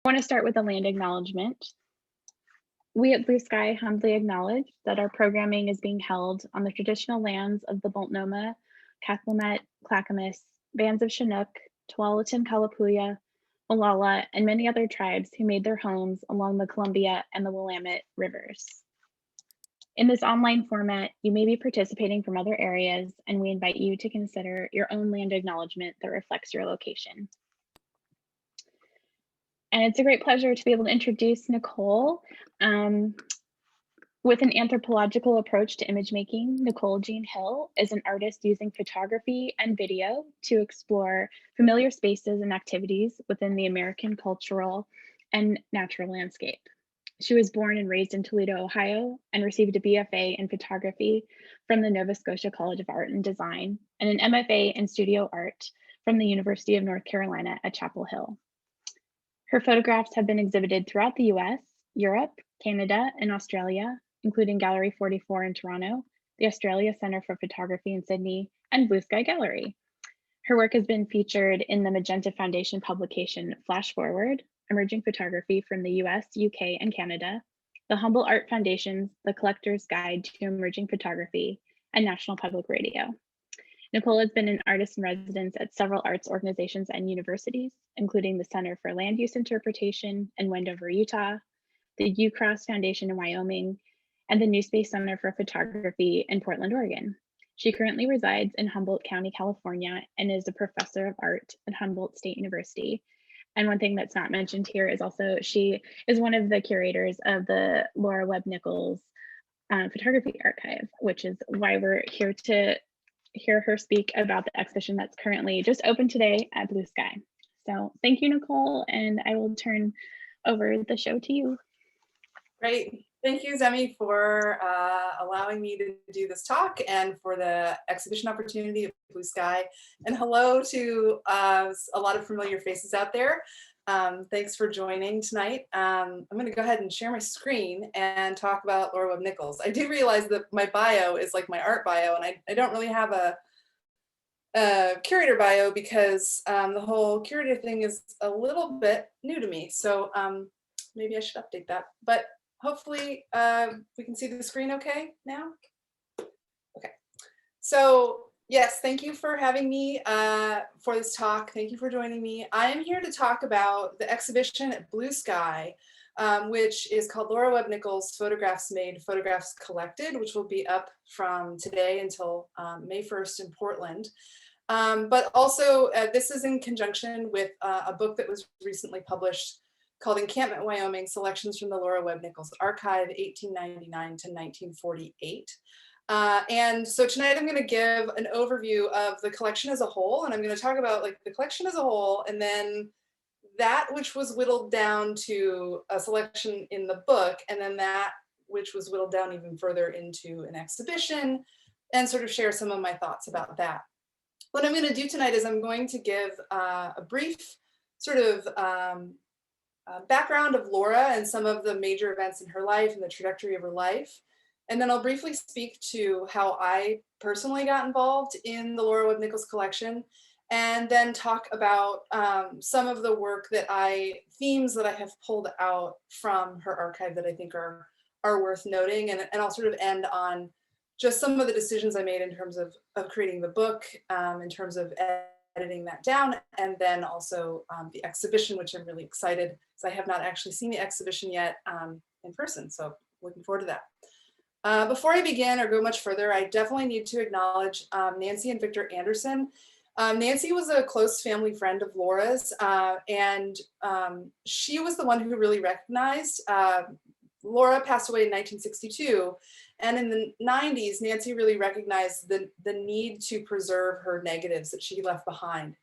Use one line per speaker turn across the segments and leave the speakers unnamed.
I want to start with a land acknowledgement. We at Blue Sky humbly acknowledge that our programming is being held on the traditional lands of the Multnomah, Cathlamet, Clackamas, bands of Chinook, Tualatin Kalapuya, Molalla, and many other tribes who made their homes along the Columbia and the Willamette rivers. In this online format, you may be participating from other areas, and we invite you to consider your own land acknowledgement that reflects your location. And it's a great pleasure to be able to introduce Nicole. With an anthropological approach to image making, Nicole Jean Hill is an artist using photography and video to explore familiar spaces and activities within the American cultural and natural landscape. She was born and raised in Toledo, Ohio, and received a BFA in photography from the Nova Scotia College of Art and Design and an MFA in studio art from the University of North Carolina at Chapel Hill. Her photographs have been exhibited throughout the US, Europe, Canada, and Australia, including Gallery 44 in Toronto, the Australia Centre for Photography in Sydney, and Blue Sky Gallery. Her work has been featured in the Magenta Foundation publication Flash Forward, Emerging Photography from the US, UK, and Canada, the Humble Art Foundation's The Collector's Guide to Emerging Photography, and National Public Radio. Nicole has been an artist in residence at several arts organizations and universities, including the Center for Land Use Interpretation in Wendover, Utah, the UCross Foundation in Wyoming, and the New Space Center for Photography in Portland, Oregon. She currently resides in Humboldt County, California, and is a professor of art at Humboldt State University. And one thing that's not mentioned here is also she is one of the curators of the Lora Webb Nichols Photography Archive, which is why we're here to hear her speak about the exhibition that's currently just open today at Blue Sky. So thank you, Nicole, and I will turn over the show to you.
Great. Thank you, Zemi, for allowing me to do this talk and for the exhibition opportunity at Blue Sky. And hello to a lot of familiar faces out there. Thanks for joining tonight. I'm going to go ahead and share my screen and talk about Lora Webb Nichols. I do realize that my bio is like my art bio, and I don't really have a curator bio because the whole curator thing is a little bit new to me. So maybe I should update that. But hopefully we can see the screen okay now. Okay. So yes, thank you for having me for this talk. Thank you for joining me. I am here to talk about the exhibition at Blue Sky, which is called Lora Webb Nichols Photographs Made, Photographs Collected, which will be up from today until May 1st in Portland. But also this is in conjunction with a book that was recently published called Encampment, Wyoming, Selections from the Lora Webb Nichols Archive, 1899 to 1948. And so tonight I'm going to give an overview of the collection as a whole, and I'm going to talk about like the collection as a whole, and then that which was whittled down to a selection in the book, and then that which was whittled down even further into an exhibition, and sort of share some of my thoughts about that. What I'm going to do tonight is I'm going to give a brief sort of background of Lora and some of the major events in her life and the trajectory of her life. And then I'll briefly speak to how I personally got involved in the Lora Webb Nichols collection, and then talk about some of the work themes that I have pulled out from her archive that I think are worth noting. And I'll sort of end on just some of the decisions I made in terms of creating the book, in terms of editing that down, and then also the exhibition, which I'm really excited because I have not actually seen the exhibition yet in person. So looking forward to that. Before I begin or go much further, I definitely need to acknowledge Nancy and Victor Anderson. Nancy was a close family friend of Lora's, and she was the one who really recognized. Lora passed away in 1962, and in the 90s, Nancy really recognized the need to preserve her negatives that she left behind.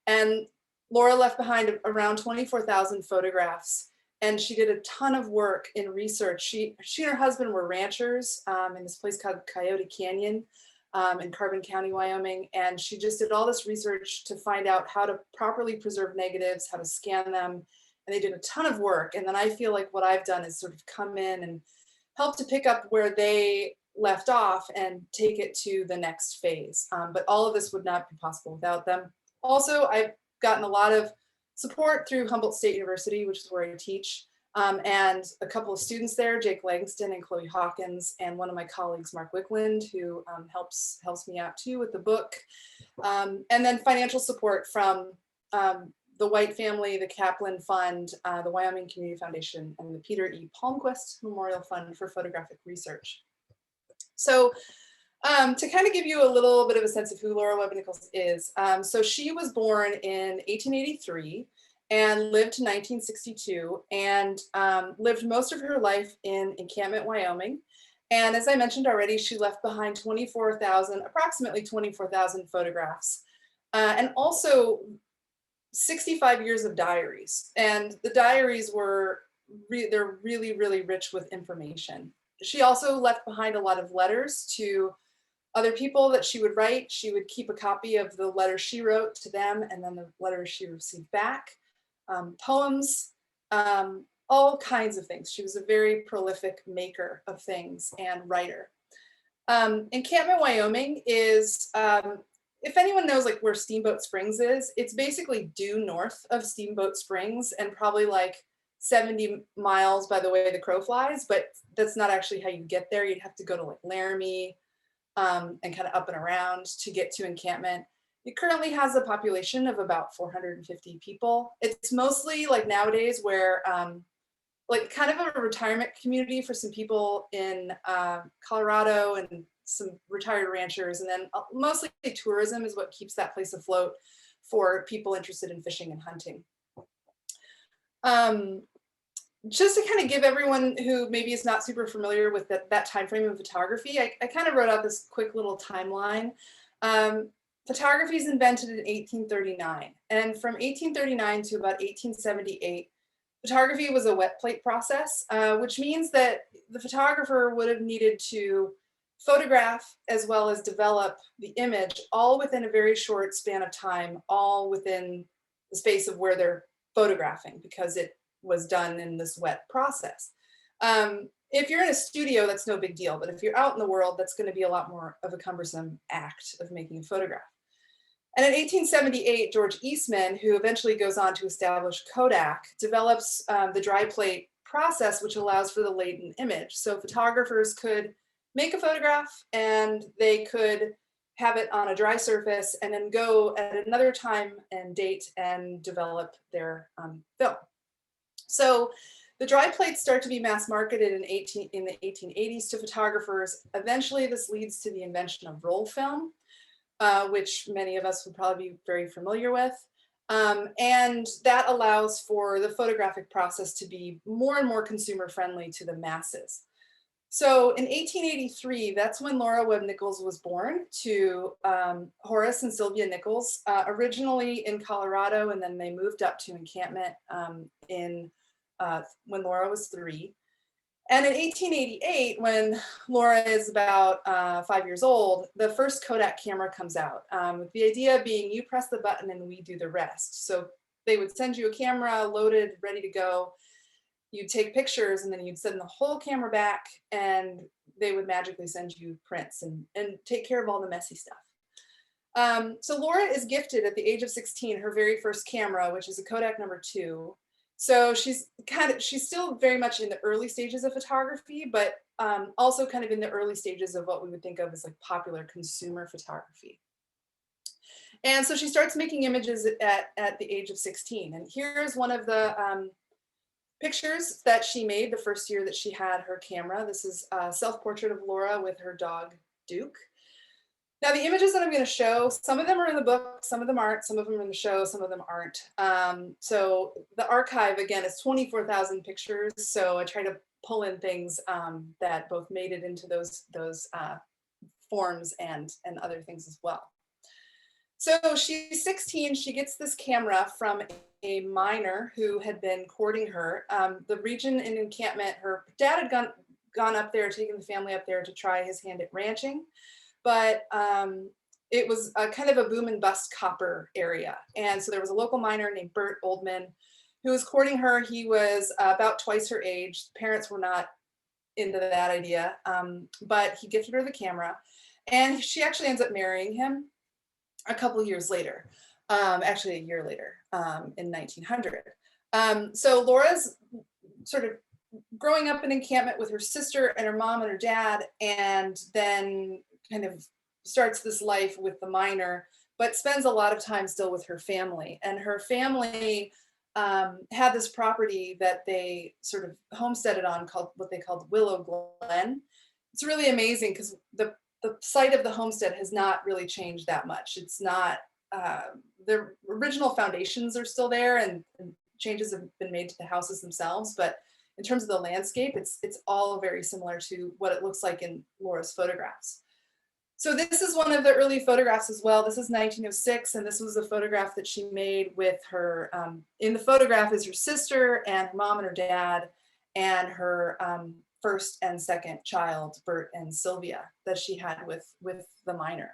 And Lora left behind around 24,000 photographs, and she did a ton of work in research. She and her husband were ranchers in this place called Coyote Canyon in Carbon County, Wyoming, and she just did all this research to find out how to properly preserve negatives, how to scan them, and they did a ton of work. And then I feel like what I've done is sort of come in and help to pick up where they left off and take it to the next phase. But all of this would not be possible without them. Also, I've gotten a lot of support through Humboldt State University, which is where I teach, and a couple of students there, Jake Langston and Chloe Hawkins, and one of my colleagues, Mark Wickland, who helps me out too with the book. And then financial support from the White family, the Kaplan Fund, the Wyoming Community Foundation, and the Peter E. Palmquist Memorial Fund for Photographic Research. So to kind of give you a little bit of a sense of who Lora Webb Nichols is, so she was born in 1883 and lived to 1962 and lived most of her life in Encampment, Wyoming. And as I mentioned already, she left behind approximately 24,000 photographs, and also 65 years of diaries. And the diaries they're really, really rich with information. She also left behind a lot of letters to other people that she would write. She would keep a copy of the letter she wrote to them and then the letters she received back, poems, all kinds of things. She was a very prolific maker of things and writer. Encampment, Wyoming is, if anyone knows like where Steamboat Springs is, it's basically due north of Steamboat Springs and probably like 70 miles by the way the crow flies, but that's not actually how you get there. You'd have to go to like Laramie and kind of up and around to get to Encampment. It currently has a population of about 450 people. It's mostly like nowadays where like kind of a retirement community for some people in Colorado and some retired ranchers, and then mostly tourism is what keeps that place afloat for people interested in fishing and hunting. Just to kind of give everyone who maybe is not super familiar with that time frame of photography, I kind of wrote out this quick little timeline. Photography is invented in 1839, and from 1839 to about 1878, photography was a wet plate process, which means that the photographer would have needed to photograph as well as develop the image all within a very short span of time, all within the space of where they're photographing, because it was done in this wet process. If you're in a studio, that's no big deal, but if you're out in the world, that's going to be a lot more of a cumbersome act of making a photograph. And in 1878, George Eastman, who eventually goes on to establish Kodak, develops the dry plate process, which allows for the latent image. So photographers could make a photograph and they could have it on a dry surface and then go at another time and date and develop their film. So the dry plates start to be mass marketed in the 1880s to photographers. Eventually, this leads to the invention of roll film, which many of us would probably be very familiar with. And that allows for the photographic process to be more and more consumer friendly to the masses. So in 1883, that's when Lora Webb Nichols was born to Horace and Sylvia Nichols, originally in Colorado, and then they moved up to Encampment when Lora was 3. And in 1888, when Lora is about 5 years old, the first Kodak camera comes out. With the idea being you press the button and we do the rest. So they would send you a camera loaded, ready to go. You'd take pictures and then you'd send the whole camera back and they would magically send you prints and take care of all the messy stuff. So Lora is gifted at the age of 16 her very first camera, which is a Kodak #2. So she's still very much in the early stages of photography, but also kind of in the early stages of what we would think of as like popular consumer photography. And so she starts making images at the age of 16. And here's one of the pictures that she made the first year that she had her camera. This is a self-portrait of Lora with her dog, Duke. Now the images that I'm going to show, some of them are in the book, some of them aren't, some of them are in the show, some of them aren't. So the archive, again, is 24,000 pictures. So I try to pull in things that both made it into those forms and other things as well. So she's 16, she gets this camera from a miner who had been courting her. The region in Encampment, her dad had gone up there, taken the family up there to try his hand at ranching, but it was a kind of a boom and bust copper area. And so there was a local miner named Bert Oldman who was courting her. He was about twice her age. Parents were not into that idea, but he gifted her the camera and she actually ends up marrying him a couple years later, actually a year later. in 1900. So Laura's sort of growing up in Encampment with her sister and her mom and her dad, and then kind of starts this life with the minor, but spends a lot of time still with her family. And her family had this property that they sort of homesteaded on called what they called Willow Glen. It's really amazing because the site of the homestead has not really changed that much. It's not, the original foundations are still there, and changes have been made to the houses themselves, but in terms of the landscape, it's all very similar to what it looks like in Laura's photographs. So this is one of the early photographs as well. This is 1906, and this was a photograph that she made with her, in the photograph is her sister and her mom and her dad, and her first and second child, Bert and Sylvia, that she had with the minor.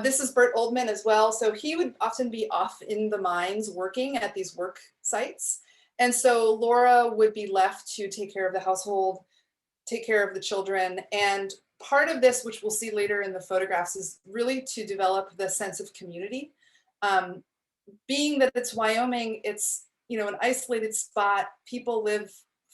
This is Bert Oldman as well. So he would often be off in the mines working at these work sites. And so Laura would be left to take care of the household, take care of the children. And part of this, which we'll see later in the photographs, is really to develop the sense of community. Being that it's Wyoming, it's, you know, an isolated spot, people live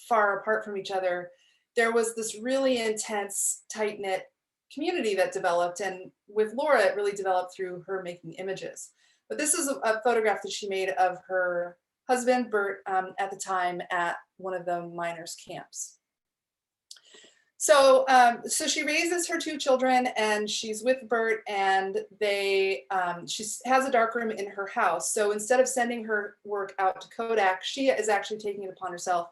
far apart from each other. There was this really intense, tight-knit community that developed, and with Laura, it really developed through her making images. But this is a photograph that she made of her husband, Bert, at the time at one of the miners' camps. So, so she raises her two children, and she's with Bert, and she has a darkroom in her house. So instead of sending her work out to Kodak, she is actually taking it upon herself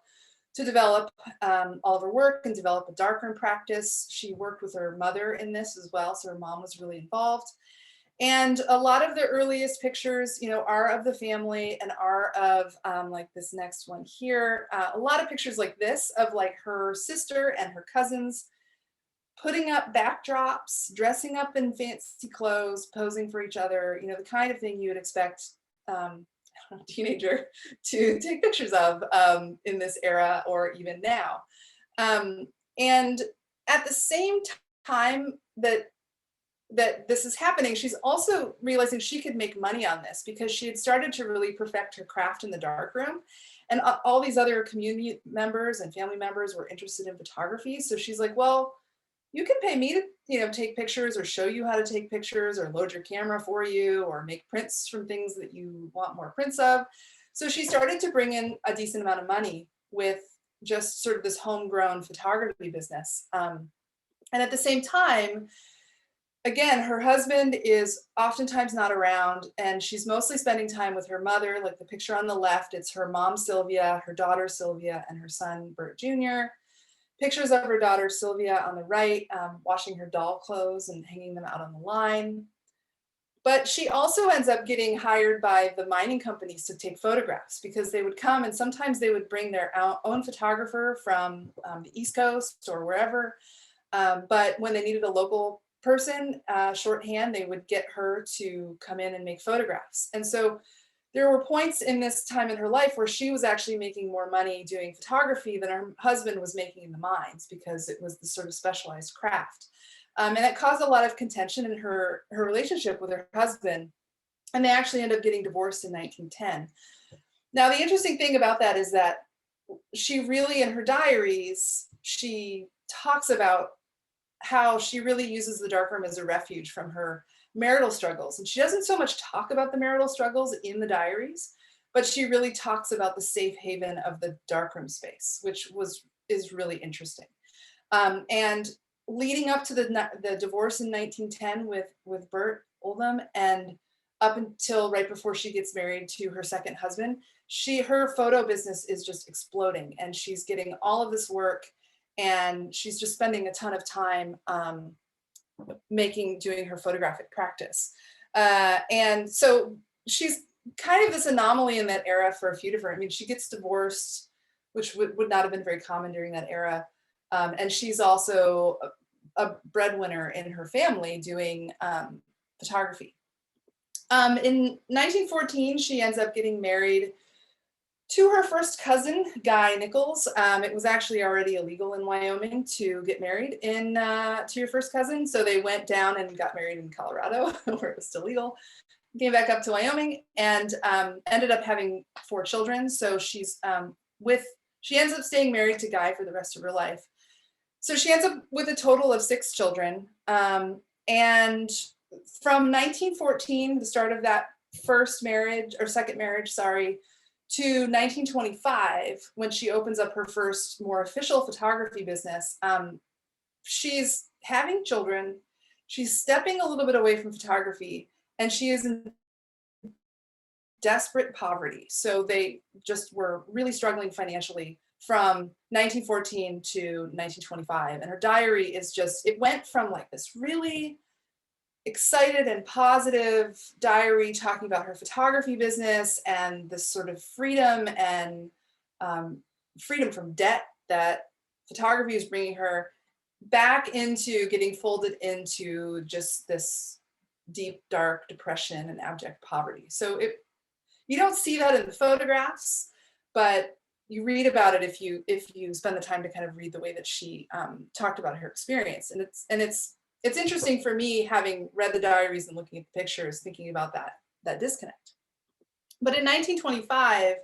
to develop all of her work and develop a darkroom practice. She worked with her mother in this as well, so her mom was really involved. And a lot of the earliest pictures, you know, are of the family and are of like this next one here. A lot of pictures like this of like her sister and her cousins putting up backdrops, dressing up in fancy clothes, posing for each other, you know, the kind of thing you would expect a teenager to take pictures of in this era or even now. And at the same time that this is happening, she's also realizing she could make money on this because she had started to really perfect her craft in the darkroom. And all these other community members and family members were interested in photography. So she's like, well, you can pay me to, you know, take pictures or show you how to take pictures or load your camera for you or make prints from things that you want more prints of. So she started to bring in a decent amount of money with just sort of this homegrown photography business. And at the same time, again, her husband is oftentimes not around, and she's mostly spending time with her mother. Like the picture on the left, it's her mom, Sylvia, her daughter, Sylvia, and her son, Bert Jr. Pictures of her daughter, Sylvia, on the right, washing her doll clothes and hanging them out on the line. But she also ends up getting hired by the mining companies to take photographs because they would come and sometimes they would bring their own photographer from the East Coast or wherever. But when they needed a local person, shorthand, they would get her to come in and make photographs. And so there were points in this time in her life where she was actually making more money doing photography than her husband was making in the mines because it was this sort of specialized craft. And it caused a lot of contention in her relationship with her husband. And they actually ended up getting divorced in 1910. Now, the interesting thing about that is that she really, in her diaries, she talks about how she really uses the darkroom as a refuge from her marital struggles. And she doesn't so much talk about the marital struggles in the diaries, but she really talks about the safe haven of the darkroom space, which is really interesting. And leading up to the divorce in 1910 with Bert Oldham, and up until right before she gets married to her second husband, her photo business is just exploding, and she's getting all of this work, and she's just spending a ton of time doing her photographic practice. And so she's kind of this anomaly in that era for a few different, I mean, she gets divorced, which would not have been very common during that era. And she's also a breadwinner in her family doing photography. In 1914, she ends up getting married to her first cousin, Guy Nichols. It was actually already illegal in Wyoming to get married to your first cousin. So they went down and got married in Colorado where it was still legal. came back up to Wyoming and ended up having 4 children. So she ends up staying married to Guy for the rest of her life. So she ends up with a total of 6 children. And from 1914, the start of that second marriage, to 1925, when she opens up her first more official photography business, she's having children, she's stepping a little bit away from photography, and she is in desperate poverty. So they just were really struggling financially from 1914 to 1925. And her diary is it went from like this really excited and positive diary talking about her photography business and this sort of freedom and freedom from debt that photography is bringing her, back into getting folded into just this deep, dark depression and abject poverty. So you don't see that in the photographs, but you read about it if you spend the time to kind of read the way that she talked about her experience. And it's interesting for me, having read the diaries and looking at the pictures, thinking about that disconnect. But in 1925,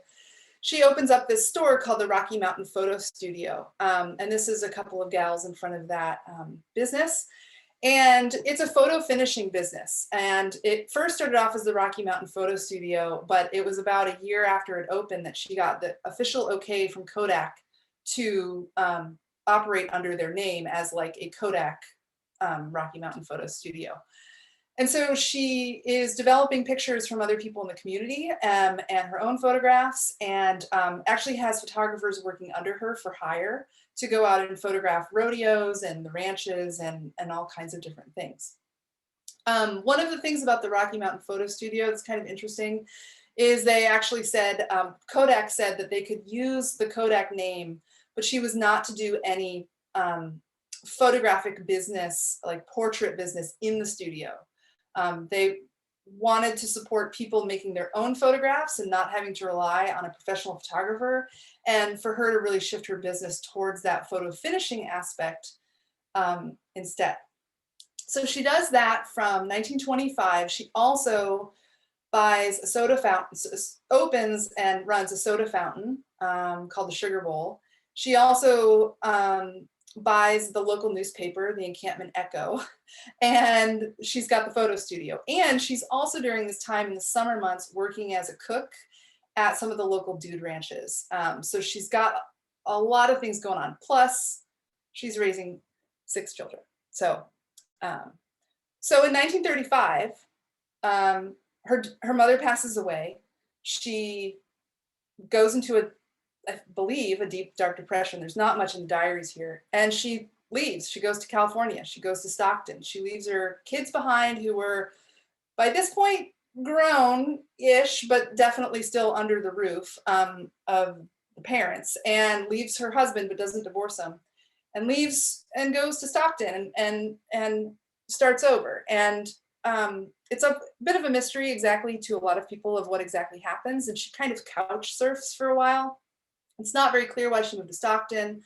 she opens up this store called the Rocky Mountain Photo Studio. And this is a couple of gals in front of that business. And it's a photo finishing business. And it first started off as the Rocky Mountain Photo Studio, but it was about a year after it opened that she got the official okay from Kodak to operate under their name as like a Kodak Rocky Mountain Photo Studio. And so she is developing pictures from other people in the community and her own photographs, and actually has photographers working under her for hire to go out and photograph rodeos and the ranches and all kinds of different things. One of the things about the Rocky Mountain Photo Studio that's kind of interesting is they actually said, Kodak said that they could use the Kodak name, but she was not to do any photographic business, like portrait business in the studio. They wanted to support people making their own photographs and not having to rely on a professional photographer, and for her to really shift her business towards that photo finishing aspect instead. So she does that from 1925. She also buys a soda fountain, opens and runs a soda fountain called the Sugar Bowl. She also buys the local newspaper, the Encampment Echo, and she's got the photo studio. And she's also, during this time in the summer months, working as a cook at some of the local dude ranches. So she's got a lot of things going on. Plus, she's raising 6 children. So in 1935, her mother passes away. She goes into I believe, a deep, dark depression. There's not much in the diaries here. And she leaves. She goes to California. She goes to Stockton. She leaves her kids behind, who were, by this point, grown-ish, but definitely still under the roof of the parents, and leaves her husband, but doesn't divorce him, and leaves and goes to Stockton and starts over. And it's a bit of a mystery exactly to a lot of people of what exactly happens. And she kind of couch surfs for a while. It's not very clear why she moved to Stockton,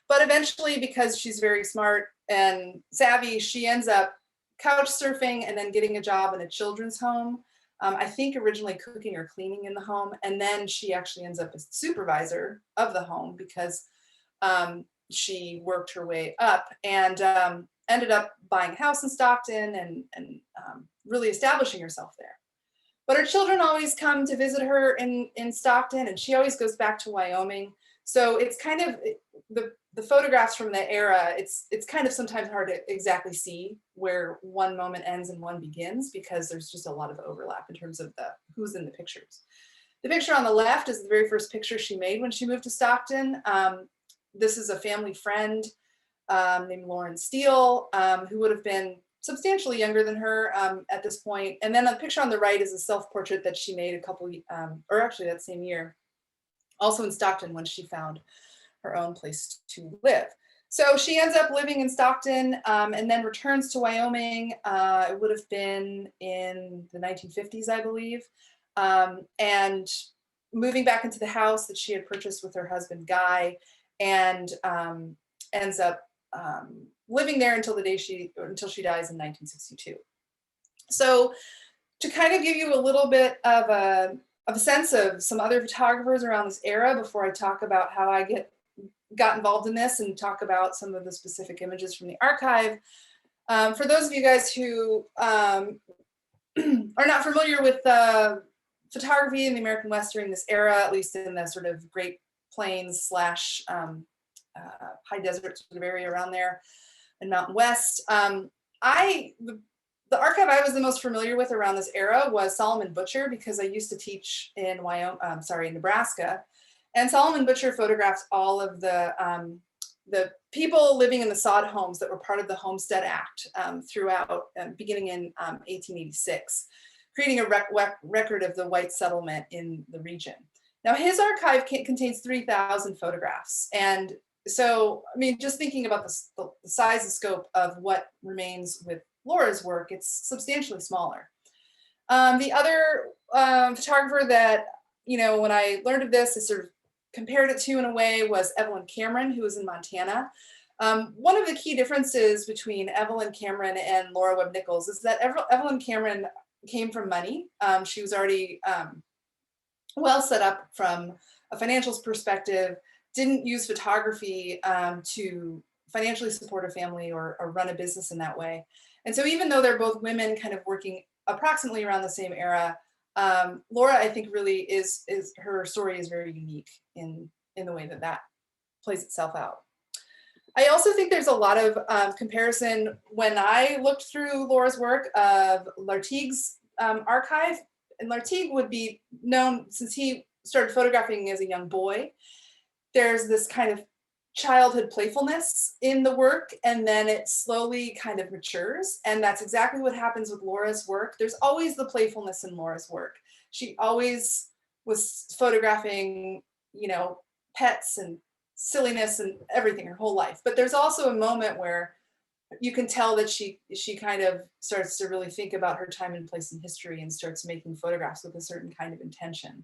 but eventually, because she's very smart and savvy, she ends up couch surfing and then getting a job in a children's home. I think originally cooking or cleaning in the home. And then she actually ends up as supervisor of the home because she worked her way up and ended up buying a house in Stockton and really establishing herself there. But her children always come to visit her in Stockton, and she always goes back to Wyoming. So it's kind of the photographs from the era. It's kind of sometimes hard to exactly see where one moment ends and one begins, because there's just a lot of overlap in terms of who's in the pictures. The picture on the left is the very first picture she made when she moved to Stockton. This is a family friend named Lauren Steele, who would have been substantially younger than her at this point. And then the picture on the right is a self-portrait that she made or actually that same year, also in Stockton, when she found her own place to live. So she ends up living in Stockton and then returns to Wyoming. It would have been in the 1950s, I believe, and moving back into the house that she had purchased with her husband, Guy, and ends up living there until she dies in 1962. So to kind of give you a little bit of a sense of some other photographers around this era before I talk about how I got involved in this and talk about some of the specific images from the archive. For those of you guys who are not familiar with photography in the American West during this era, at least in the sort of Great Plains / high desert sort of area around there in Mountain West, the archive I was the most familiar with around this era was Solomon Butcher, because I used to teach in Nebraska, and Solomon Butcher photographed all of the people living in the sod homes that were part of the Homestead Act throughout, beginning in 1886, creating a record of the white settlement in the region. Now, his archive contains 3,000 photographs, and so, I mean, just thinking about the size and scope of what remains with Lora's work, it's substantially smaller. The other photographer that, you know, when I learned of this, I sort of compared it to in a way was Evelyn Cameron, who was in Montana. One of the key differences between Evelyn Cameron and Lora Webb Nichols is that Evelyn Cameron came from money. She was already well set up from a financial perspective, didn't use photography to financially support a family or run a business in that way. And so even though they're both women kind of working approximately around the same era, Lora, I think really is her story is very unique in the way that plays itself out. I also think there's a lot of comparison when I looked through Lora's work of Lartigue's archive, and Lartigue would be known since he started photographing as a young boy. There's this kind of childhood playfulness in the work, and then it slowly kind of matures. And that's exactly what happens with Lora's work. There's always the playfulness in Lora's work. She always was photographing, you know, pets and silliness and everything her whole life. But there's also a moment where you can tell that she kind of starts to really think about her time and place in history and starts making photographs with a certain kind of intention.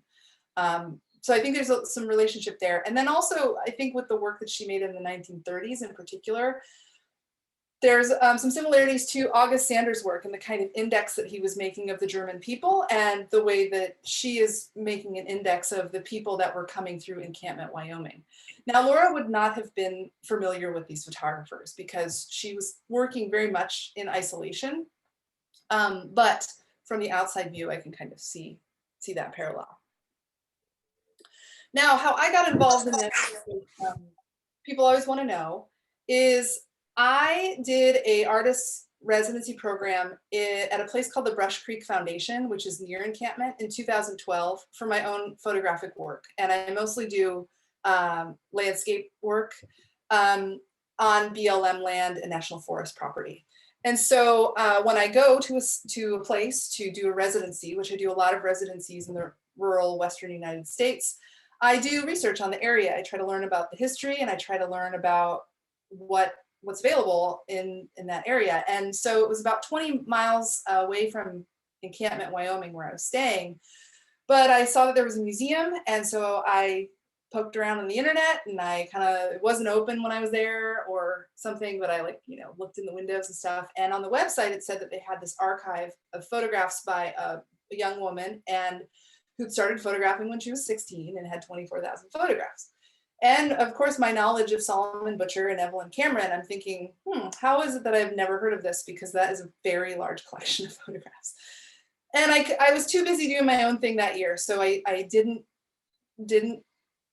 So I think there's some relationship there. And then also, I think with the work that she made in the 1930s in particular, there's some similarities to August Sander's work and the kind of index that he was making of the German people, and the way that she is making an index of the people that were coming through Encampment, Wyoming. Now, Lora would not have been familiar with these photographers because she was working very much in isolation. But from the outside view, I can kind of see that parallel. Now, how I got involved in this, people always want to know, is I did a artist's residency program at a place called the Brush Creek Foundation, which is near Encampment, in 2012 for my own photographic work. And I mostly do landscape work on BLM land and National Forest property. And so when I go to a place to do a residency, which I do a lot of residencies in the rural Western United States, I do research on the area. I try to learn about the history, and I try to learn about what's available in that area. And so it was about 20 miles away from Encampment, Wyoming, where I was staying. But I saw that there was a museum, and so I poked around on the internet, and it wasn't open when I was there or something, but I looked in the windows and stuff. And on the website, it said that they had this archive of photographs by a young woman and who'd started photographing when she was 16 and had 24,000 photographs. And of course, my knowledge of Solomon Butcher and Evelyn Cameron, I'm thinking, how is it that I've never heard of this? Because that is a very large collection of photographs. And I was too busy doing my own thing that year, so I didn't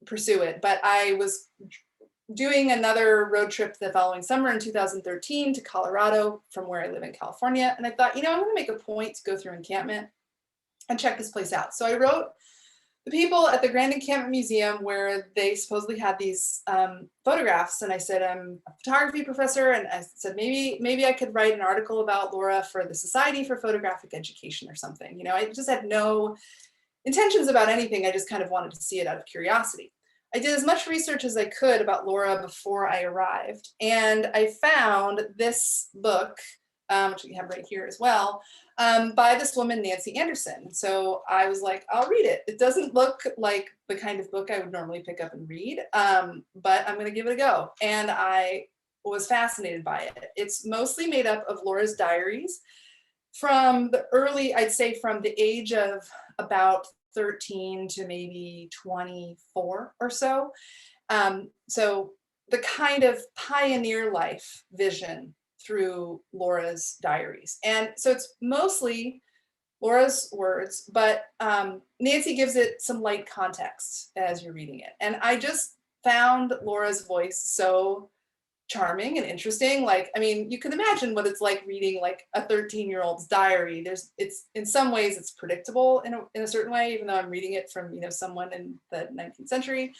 pursue it. But I was doing another road trip the following summer in 2013 to Colorado from where I live in California. And I thought, I'm going to make a point to go through Encampment and check this place out. So I wrote the people at the Grand Encampment Museum where they supposedly had these photographs. And I said, I'm a photography professor. And I said, maybe I could write an article about Lora for the Society for Photographic Education or something. I just had no intentions about anything. I just kind of wanted to see it out of curiosity. I did as much research as I could about Lora before I arrived. And I found this book, which we have right here as well, by this woman, Nancy Anderson. So I was like, I'll read it. It doesn't look like the kind of book I would normally pick up and read, but I'm going to give it a go. And I was fascinated by it. It's mostly made up of Lora's diaries, from the early, I'd say from the age of about 13 to maybe 24 or so. So the kind of pioneer life vision through Lora's diaries. And so it's mostly Lora's words, but Nancy gives it some light context as you're reading it. And I just found Lora's voice so charming and interesting. Like, I mean, you can imagine what it's like reading like a 13-year-old's diary. It's in some ways it's predictable in a certain way, even though I'm reading it from, someone in the 19th century.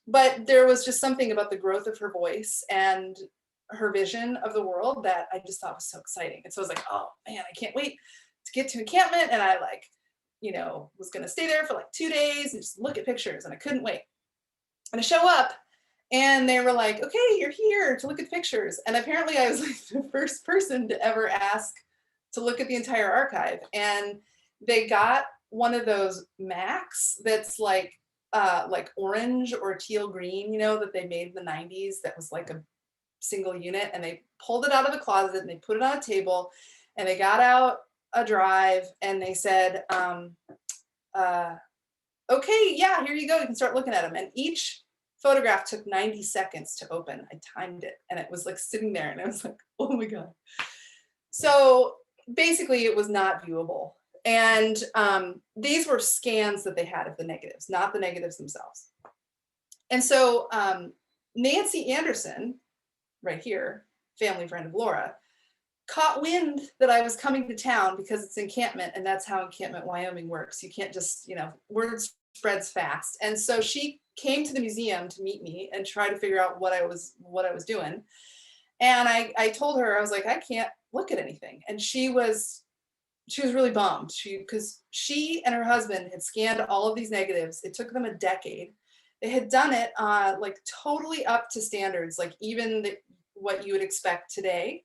But there was just something about the growth of her voice and her vision of the world that I just thought was so exciting. And so I was like, oh man, I can't wait to get to Encampment. And I was going to stay there for like 2 days and just look at pictures, and I couldn't wait. And I show up and they were like, okay, you're here to look at pictures. And apparently I was like the first person to ever ask to look at the entire archive. And they got one of those Macs that's like orange or teal green, that they made in the 90s, that was like a single unit, and they pulled it out of the closet and they put it on a table, and they got out a drive and they said, okay, yeah, here you go, you can start looking at them. And each photograph took 90 seconds to open. I timed it, and it was like sitting there, and I was like, oh my God. So basically it was not viewable. And these were scans that they had of the negatives, not the negatives themselves. And so Nancy Anderson, right here, family friend of Lora, caught wind that I was coming to town because it's Encampment, and that's how Encampment, Wyoming works. You can't just, word spreads fast. And so she came to the museum to meet me and try to figure out what I was doing. And I told her, I was like, I can't look at anything. And she was really bummed, because she and her husband had scanned all of these negatives. It took them a decade. They had done it like totally up to standards, like even what you would expect today.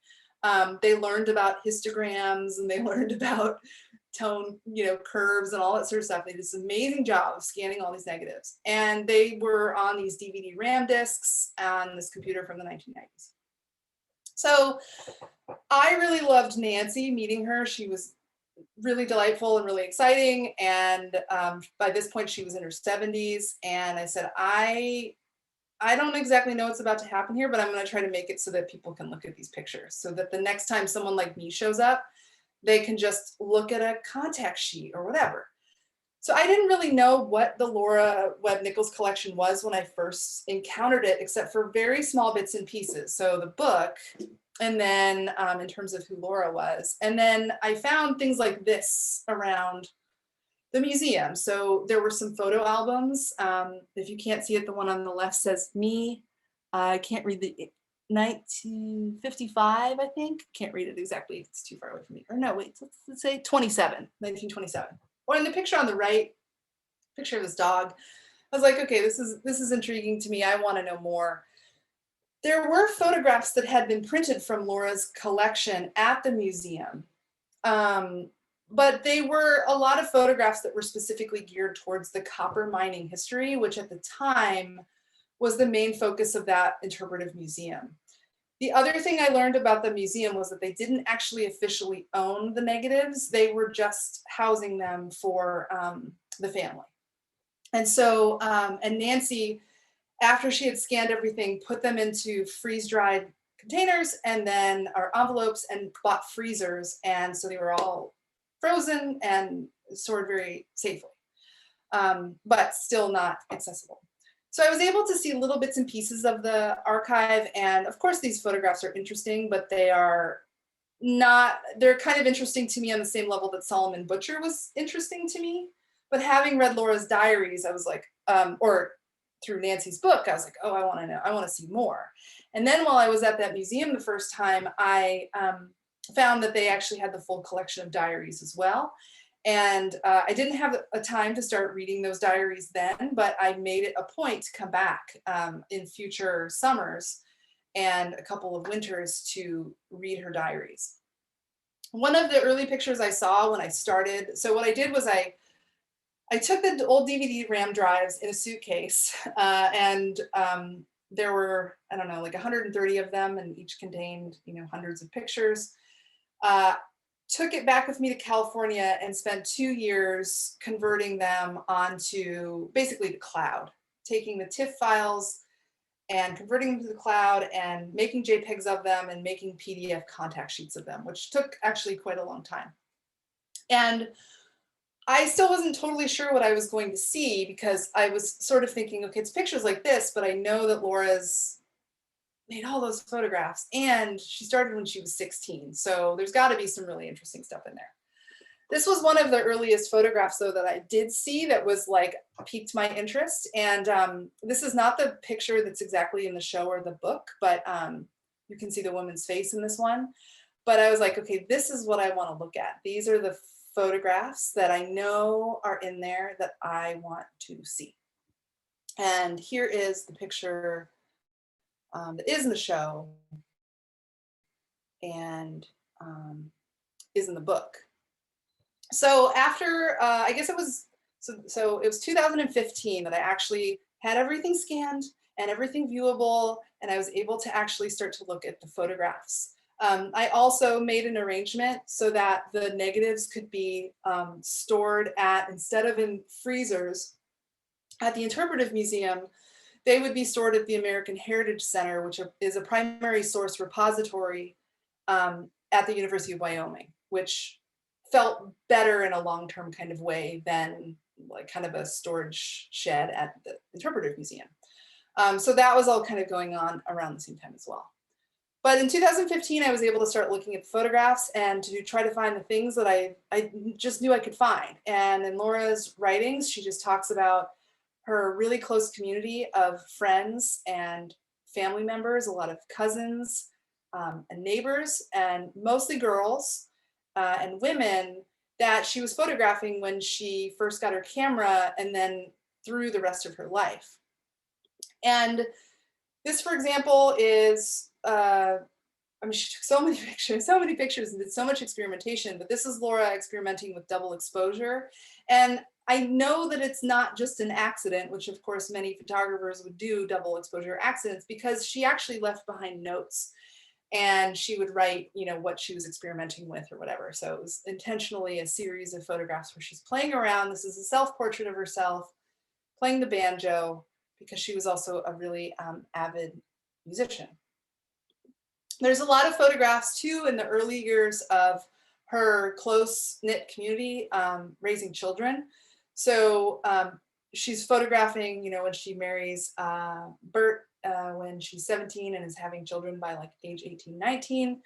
They learned about histograms, and they learned about tone, curves and all that sort of stuff. They did this amazing job of scanning all these negatives. And they were on these DVD RAM discs on this computer from the 1990s. So I really loved Nancy, meeting her. She was really delightful and really exciting. And by this point, she was in her 70s. And I said, I don't exactly know what's about to happen here, but I'm going to try to make it so that people can look at these pictures, so that the next time someone like me shows up, they can just look at a contact sheet or whatever. So I didn't really know what the Lora Webb Nichols collection was when I first encountered it, except for very small bits and pieces. So the book, and then in terms of who Lora was. And then I found things like this around the museum. So there were some photo albums. If you can't see it, the one on the left says me. I can't read the 1955, I think. Can't read it exactly. It's too far away from me. Or no, wait, let's say 1927. Or in the picture on the right, picture of this dog. I was like, okay, this is intriguing to me. I want to know more. There were photographs that had been printed from Lora's collection at the museum. But they were a lot of photographs that were specifically geared towards the copper mining history, which at the time was the main focus of that interpretive museum. The other thing I learned about the museum was that they didn't actually officially own the negatives. They were just housing them for the family. And so, and Nancy, after she had scanned everything, put them into freeze-dried containers and then, or envelopes, and bought freezers. And so they were all frozen and stored very safely, but still not accessible. So I was able to see little bits and pieces of the archive. And of course, these photographs are interesting, but they're kind of interesting to me on the same level that Solomon Butcher was interesting to me. But having read Lora's diaries, I was like, or through Nancy's book, I was like, oh, I want to know, I want to see more. And then while I was at that museum the first time, I found that they actually had the full collection of diaries as well. And I didn't have a time to start reading those diaries then, but I made it a point to come back in future summers and a couple of winters to read her diaries. One of the early pictures I saw when I started, so what I did was I took the old DVD RAM drives in a suitcase, and there were, I don't know, like 130 of them, and each contained, hundreds of pictures. took it back with me to California and spent 2 years converting them onto basically the cloud, taking the TIFF files and converting them to the cloud and making JPEGs of them and making PDF contact sheets of them, which took actually quite a long time. And I still wasn't totally sure what I was going to see, because I was sort of thinking, okay, it's pictures like this, but I know that Lora's made all those photographs and she started when she was 16. So there's got to be some really interesting stuff in there. This was one of the earliest photographs, though, that I did see that was like piqued my interest. And this is not the picture that's exactly in the show or the book, but you can see the woman's face in this one. But I was like, okay, this is what I want to look at. These are the photographs that I know are in there that I want to see. And here is the picture that is in the show and is in the book. So after, I guess it was, so it was 2015 that I actually had everything scanned and everything viewable, and I was able to actually start to look at the photographs. I also made an arrangement so that the negatives could be stored at, instead of in freezers at the Interpretive Museum, they would be stored at the American Heritage Center, which is a primary source repository at the University of Wyoming, which felt better in a long-term kind of way than like kind of a storage shed at the Interpretive Museum. So that was all kind of going on around the same time as well. But in 2015, I was able to start looking at photographs and to try to find the things that I just knew I could find. And in Lora's writings, she just talks about her really close community of friends and family members, a lot of cousins and neighbors, and mostly girls and women that she was photographing when she first got her camera and then through the rest of her life. And this, for example, is, I mean, she took so many pictures and did so much experimentation, but this is Lora experimenting with double exposure. And I know that it's not just an accident, which of course many photographers would do double exposure accidents, because she actually left behind notes and she would write, you know, what she was experimenting with or whatever. So it was intentionally a series of photographs where she's playing around. This is a self-portrait of herself playing the banjo, because she was also a really avid musician. There's a lot of photographs too in the early years of her close-knit community raising children. So she's photographing, you know, when she marries Bert when she's 17 and is having children by like age 18, 19,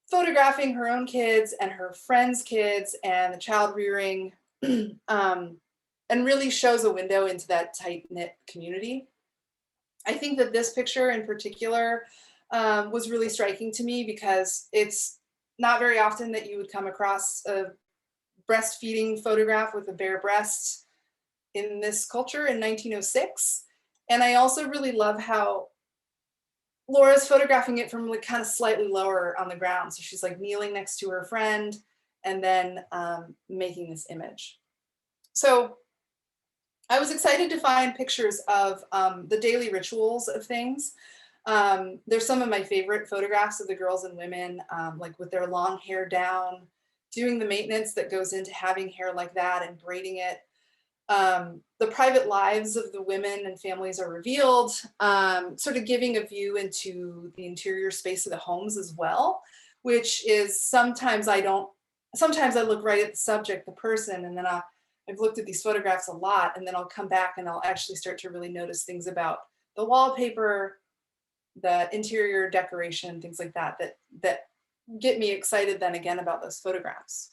photographing her own kids and her friends' kids and the child rearing, and really shows a window into that tight-knit community. I think that this picture in particular was really striking to me, because it's not very often that you would come across a breastfeeding photograph with a bare breast in this culture in 1906. And I also really love how Lora's photographing it from like kind of slightly lower on the ground. So she's like kneeling next to her friend and then making this image. So I was excited to find pictures of the daily rituals of things. There's some of my favorite photographs of the girls and women, like with their long hair down, doing the maintenance that goes into having hair like that and braiding it. The private lives of the women and families are revealed, sort of giving a view into the interior space of the homes as well, which is sometimes I look right at the subject, the person, and then I've looked at these photographs a lot, and then I'll come back and I'll actually start to really notice things about the wallpaper, the interior decoration, things like that, that get me excited then again about those photographs.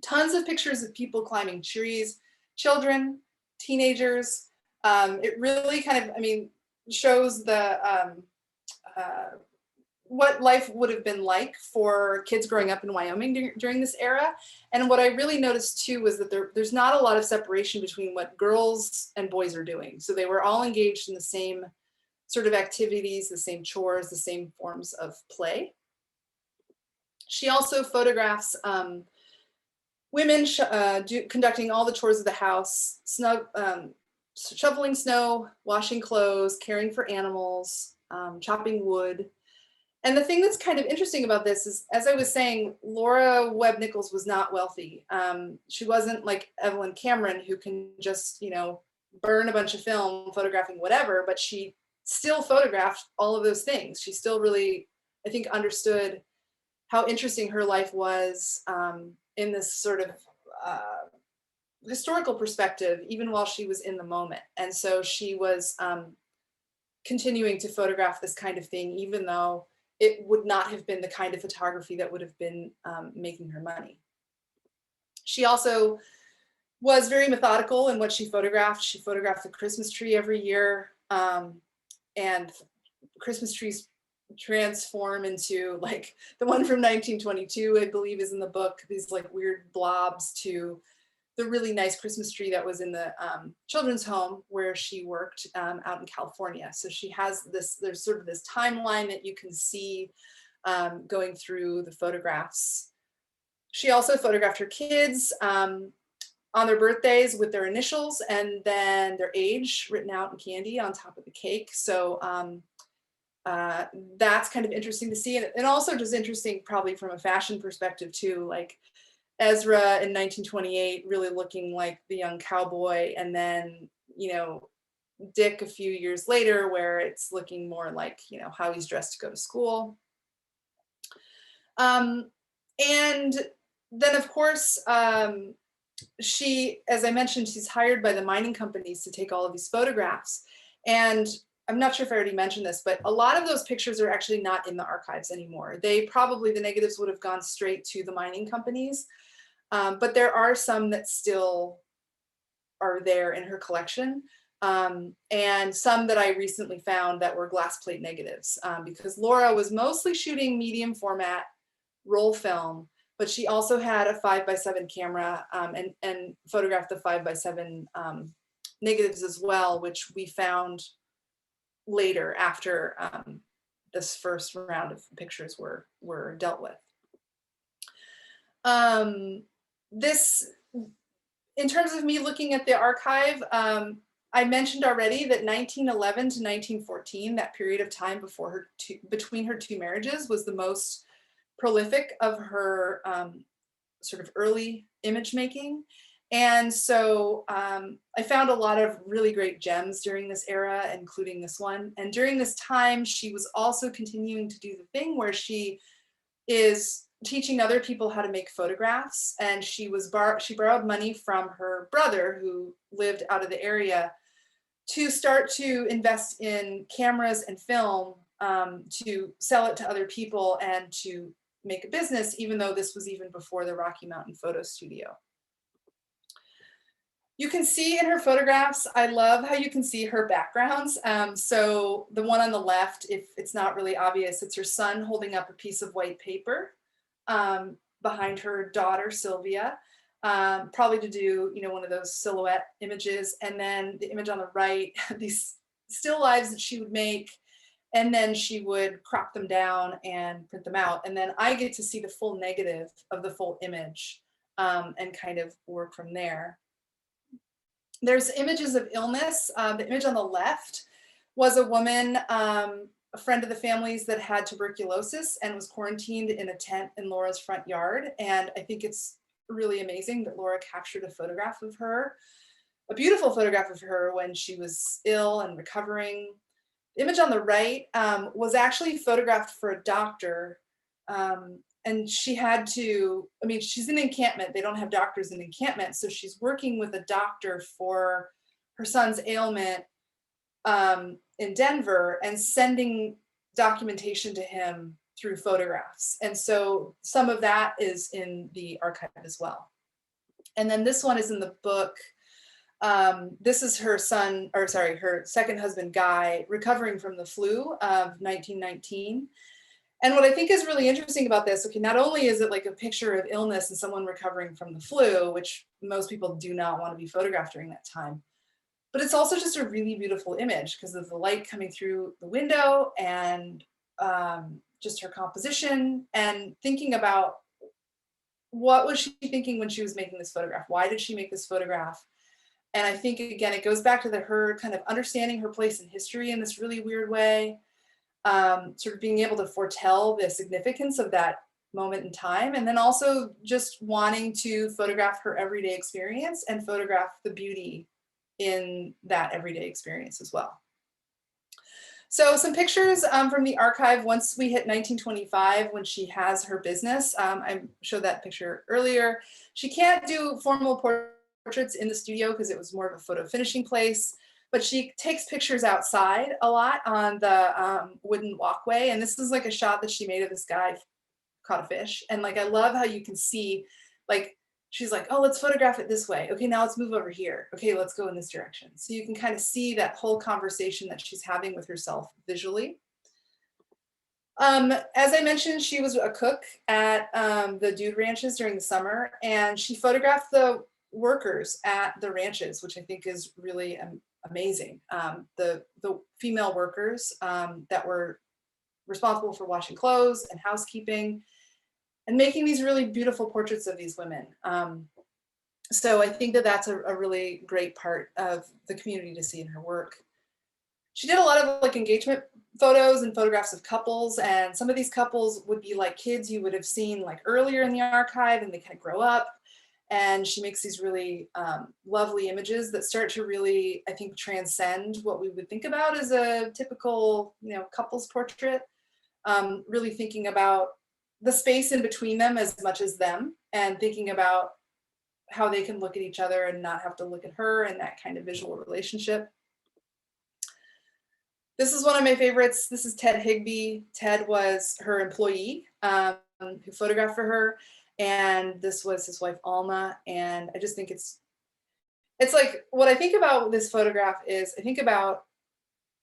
Tons of pictures of people climbing trees, children, teenagers. It really kind of, I mean, shows the what life would have been like for kids growing up in Wyoming during this era. And what I really noticed too was that there's not a lot of separation between what girls and boys are doing. So they were all engaged in the same sort of activities, the same chores, the same forms of play. She also photographs women conducting all the chores of the house, shoveling snow, washing clothes, caring for animals, chopping wood. And the thing that's kind of interesting about this is, as I was saying, Lora Webb Nichols was not wealthy. She wasn't like Evelyn Cameron, who can just, burn a bunch of film photographing whatever, but she still photographed all of those things. She still really, I think, understood how interesting her life was in this sort of historical perspective, even while she was in the moment. And so she was continuing to photograph this kind of thing, even though it would not have been the kind of photography that would have been making her money. She also was very methodical in what she photographed. She photographed the Christmas tree every year, and Christmas trees transform into, like, the one from 1922, I believe, is in the book, these like weird blobs, to the really nice Christmas tree that was in the children's home where she worked out in California. So she has this, there's sort of this timeline that you can see going through the photographs. She also photographed her kids on their birthdays with their initials and then their age written out in candy on top of the cake. So that's kind of interesting to see. And also just interesting probably from a fashion perspective too, like Ezra in 1928 really looking like the young cowboy, and then, Dick a few years later where it's looking more like, how he's dressed to go to school. And then of course, she, as I mentioned, she's hired by the mining companies to take all of these photographs. And I'm not sure if I already mentioned this, but a lot of those pictures are actually not in the archives anymore. The negatives would have gone straight to the mining companies. But there are some that still are there in her collection, and some that I recently found that were glass plate negatives, because Lora was mostly shooting medium format roll film, but she also had a 5x7 camera and photographed the 5x7 negatives as well, which we found later after this first round of pictures were dealt with. This, in terms of me looking at the archive, I mentioned already that 1911 to 1914, that period of time between her two marriages, was the most prolific of her sort of early image making. And so I found a lot of really great gems during this era, including this one. And during this time, she was also continuing to do the thing where she is teaching other people how to make photographs, and she borrowed money from her brother, who lived out of the area, to start to invest in cameras and film, to sell it to other people and to make a business, even though this was even before the Rocky Mountain Photo Studio. You can see in her photographs, I love how you can see her backgrounds. So the one on the left, if it's not really obvious, it's her son holding up a piece of white paper behind her daughter, Sylvia, probably to do, one of those silhouette images. And then the image on the right, these still lives that she would make, and then she would crop them down and print them out. And then I get to see the full negative of the full image and kind of work from there. There's images of illness. The image on the left was a woman, a friend of the family's, that had tuberculosis and was quarantined in a tent in Lora's front yard. And I think it's really amazing that Lora captured a photograph of her, a beautiful photograph of her when she was ill and recovering. The image on the right was actually photographed for a doctor. And she had to, she's in Encampment. They don't have doctors in Encampment. So she's working with a doctor for her son's ailment in Denver and sending documentation to him through photographs. And so some of that is in the archive as well. And then this one is in the book. This is her second husband, Guy, recovering from the flu of 1919. And what I think is really interesting about this, not only is it like a picture of illness and someone recovering from the flu, which most people do not want to be photographed during that time, but it's also just a really beautiful image because of the light coming through the window and just her composition, and thinking about what was she thinking when she was making this photograph? Why did she make this photograph? And I think, again, it goes back to her kind of understanding her place in history in this really weird way. sort of being able to foretell the significance of that moment in time, and then also just wanting to photograph her everyday experience and photograph the beauty in that everyday experience as well. So some pictures from the archive once we hit 1925, when she has her business. I showed that picture earlier. She can't do formal portraits in the studio because it was more of a photo finishing place, but she takes pictures outside a lot on the wooden walkway. And this is like a shot that she made of this guy caught a fish. And like, I love how you can see, like, she's like, oh, let's photograph it this way. Okay, now let's move over here. Okay, let's go in this direction. So you can kind of see that whole conversation that she's having with herself visually. As I mentioned, she was a cook at the dude ranches during the summer, and she photographed the workers at the ranches, which I think is really amazing. The female workers that were responsible for washing clothes and housekeeping, and making these really beautiful portraits of these women. So I think that that's a really great part of the community to see in her work. She did a lot of like engagement photos and photographs of couples, and some of these couples would be like kids you would have seen like earlier in the archive, and they kind of grow up. And she makes these really lovely images that start to really, I think, transcend what we would think about as a typical, couples portrait. Really thinking about the space in between them as much as them, and thinking about how they can look at each other and not have to look at her, and that kind of visual relationship. This is one of my favorites. This is Ted Higby. Ted was her employee who photographed for her, and this was his wife Alma. And I just think it's like, what I think about this photograph is I think about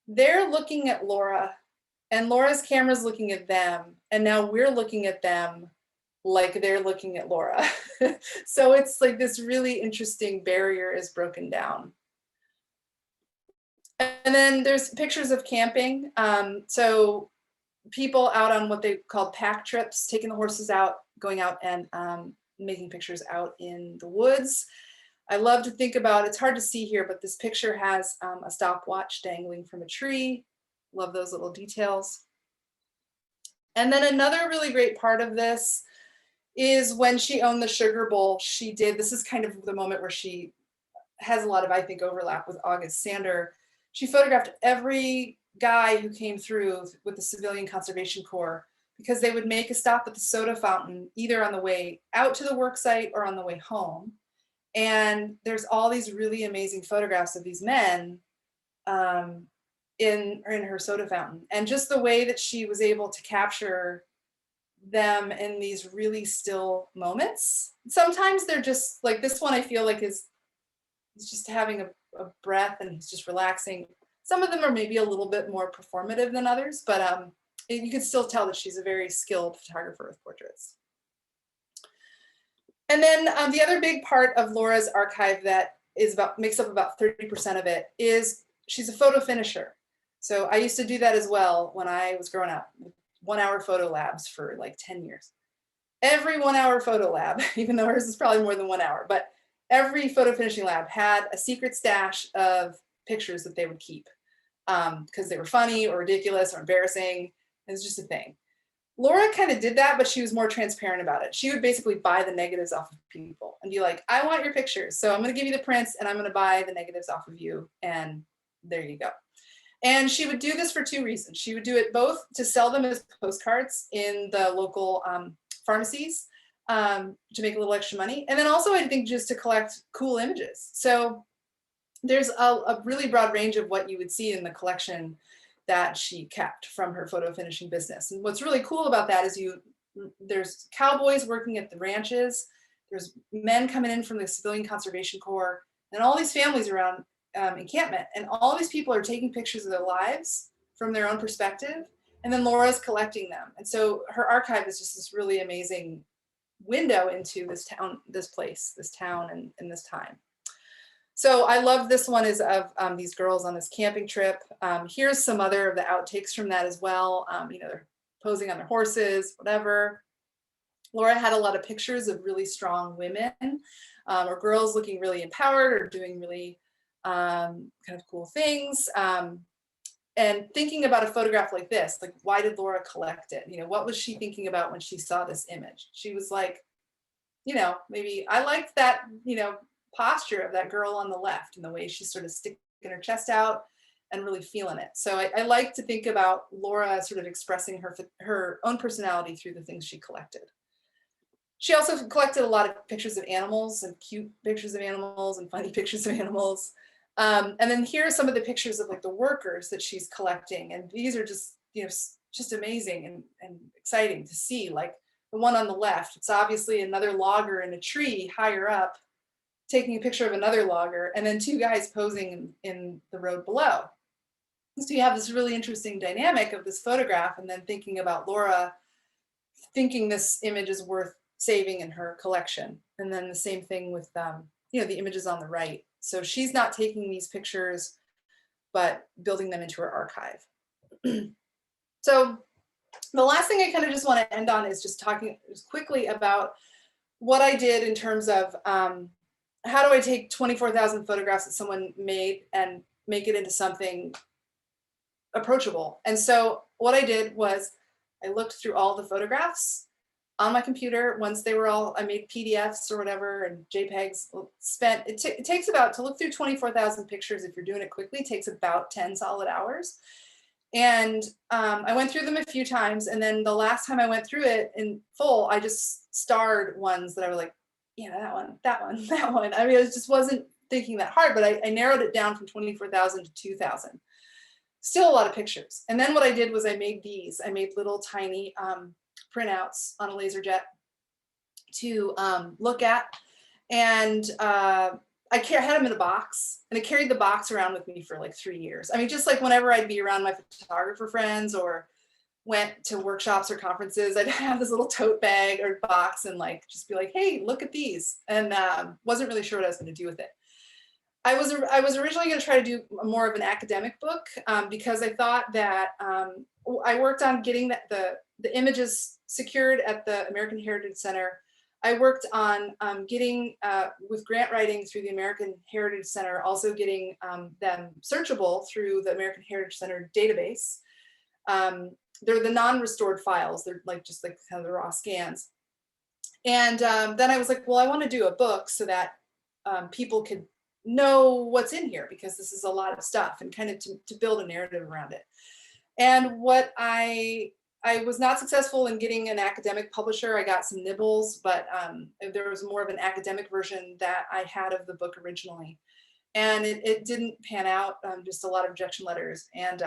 they're looking at Lora, and Laura's camera's looking at them, and now we're looking at them like they're looking at Lora. So it's like this really interesting barrier is broken down. And then there's pictures of camping. So people out on what they called pack trips, taking the horses out, going out and making pictures out in the woods. I love to think about, it's hard to see here, but this picture has a stopwatch dangling from a tree. Love those little details. And then another really great part of this is when she owned the sugar bowl, this is kind of the moment where she has a lot of, I think, overlap with August Sander. She photographed every guy who came through with the Civilian Conservation Corps, because they would make a stop at the soda fountain, either on the way out to the work site or on the way home. And there's all these really amazing photographs of these men in her soda fountain. And just the way that she was able to capture them in these really still moments. Sometimes they're just like, this one I feel like he's just having a breath and he's just relaxing. Some of them are maybe a little bit more performative than others, but you can still tell that she's a very skilled photographer with portraits. And then the other big part of Lora's archive that makes up about 30% of it is she's a photo finisher. So I used to do that as well when I was growing up, 1 hour photo labs for like 10 years. Every 1 hour photo lab, even though hers is probably more than 1 hour, but every photo finishing lab had a secret stash of pictures that they would keep because they were funny or ridiculous or embarrassing. It was just a thing. Lora kind of did that, but she was more transparent about it. She would basically buy the negatives off of people and be like, I want your pictures. So I'm going to give you the prints and I'm going to buy the negatives off of you. And there you go. And she would do this for two reasons. She would do it both to sell them as postcards in the local pharmacies to make a little extra money. And then also, I think, just to collect cool images. So there's a really broad range of what you would see in the collection that she kept from her photo finishing business. And what's really cool about that is there's cowboys working at the ranches, there's men coming in from the Civilian Conservation Corps, and all these families around Encampment. And all these people are taking pictures of their lives from their own perspective, and then Laura's collecting them. And so her archive is just this really amazing window into this town, this place, this town, and this time. So I love this one is of these girls on this camping trip. Here's some other of the outtakes from that as well. They're posing on their horses, whatever. Lora had a lot of pictures of really strong women or girls looking really empowered or doing really kind of cool things. and thinking about a photograph like this, like, why did Lora collect it? You know, what was she thinking about when she saw this image? She was like, you know, maybe I liked that, you know, posture of that girl on the left and the way she's sort of sticking her chest out and really feeling it. So I like to think about Lora sort of expressing her own personality through the things she collected. She also collected a lot of pictures of animals and cute pictures of animals and funny pictures of animals. And then here are some of the pictures of like the workers that she's collecting. And these are just, you know, just amazing and exciting to see. Like the one on the left, it's obviously another logger in a tree higher up, taking a picture of another logger, and then two guys posing in the road below. So you have this really interesting dynamic of this photograph and then thinking about Lora thinking this image is worth saving in her collection. And then the same thing with you know, the images on the right. So she's not taking these pictures, but building them into her archive. So the last thing I kind of just want to end on is just talking just quickly about what I did in terms of how do I take 24,000 photographs that someone made and make it into something approachable. And so what I did was I looked through all the photographs on my computer. Once they were all, I made PDFs or whatever and JPEGs. It takes about, to look through 24,000 pictures, if you're doing it quickly, takes about 10 solid hours. And I went through them a few times. And then the last time I went through it in full, I just starred ones that I was like, yeah, that one, that one, that one. I mean, it just wasn't thinking that hard, but I narrowed it down from 24,000 to 2,000. Still a lot of pictures. And then what I did was I made these. I made little tiny printouts on a LaserJet to look at. And I had them in a box, and I carried the box around with me for like 3 years. I mean, just like whenever I'd be around my photographer friends or went to workshops or conferences, I'd have this little tote bag or box and like just be like, hey, look at these. And wasn't really sure what I was going to do with it. I was originally going to try to do more of an academic book because I thought that I worked on getting the images secured at the American Heritage Center. I worked on getting, with grant writing through the American Heritage Center, also getting them searchable through the American Heritage Center database. They're the non-restored files. They're like just like kind of the raw scans. And then I was like, well, I want to do a book so that people could know what's in here, because this is a lot of stuff, and kind of to build a narrative around it. And what I was not successful in getting an academic publisher. I got some nibbles, but there was more of an academic version that I had of the book originally. And it didn't pan out, just a lot of rejection letters. And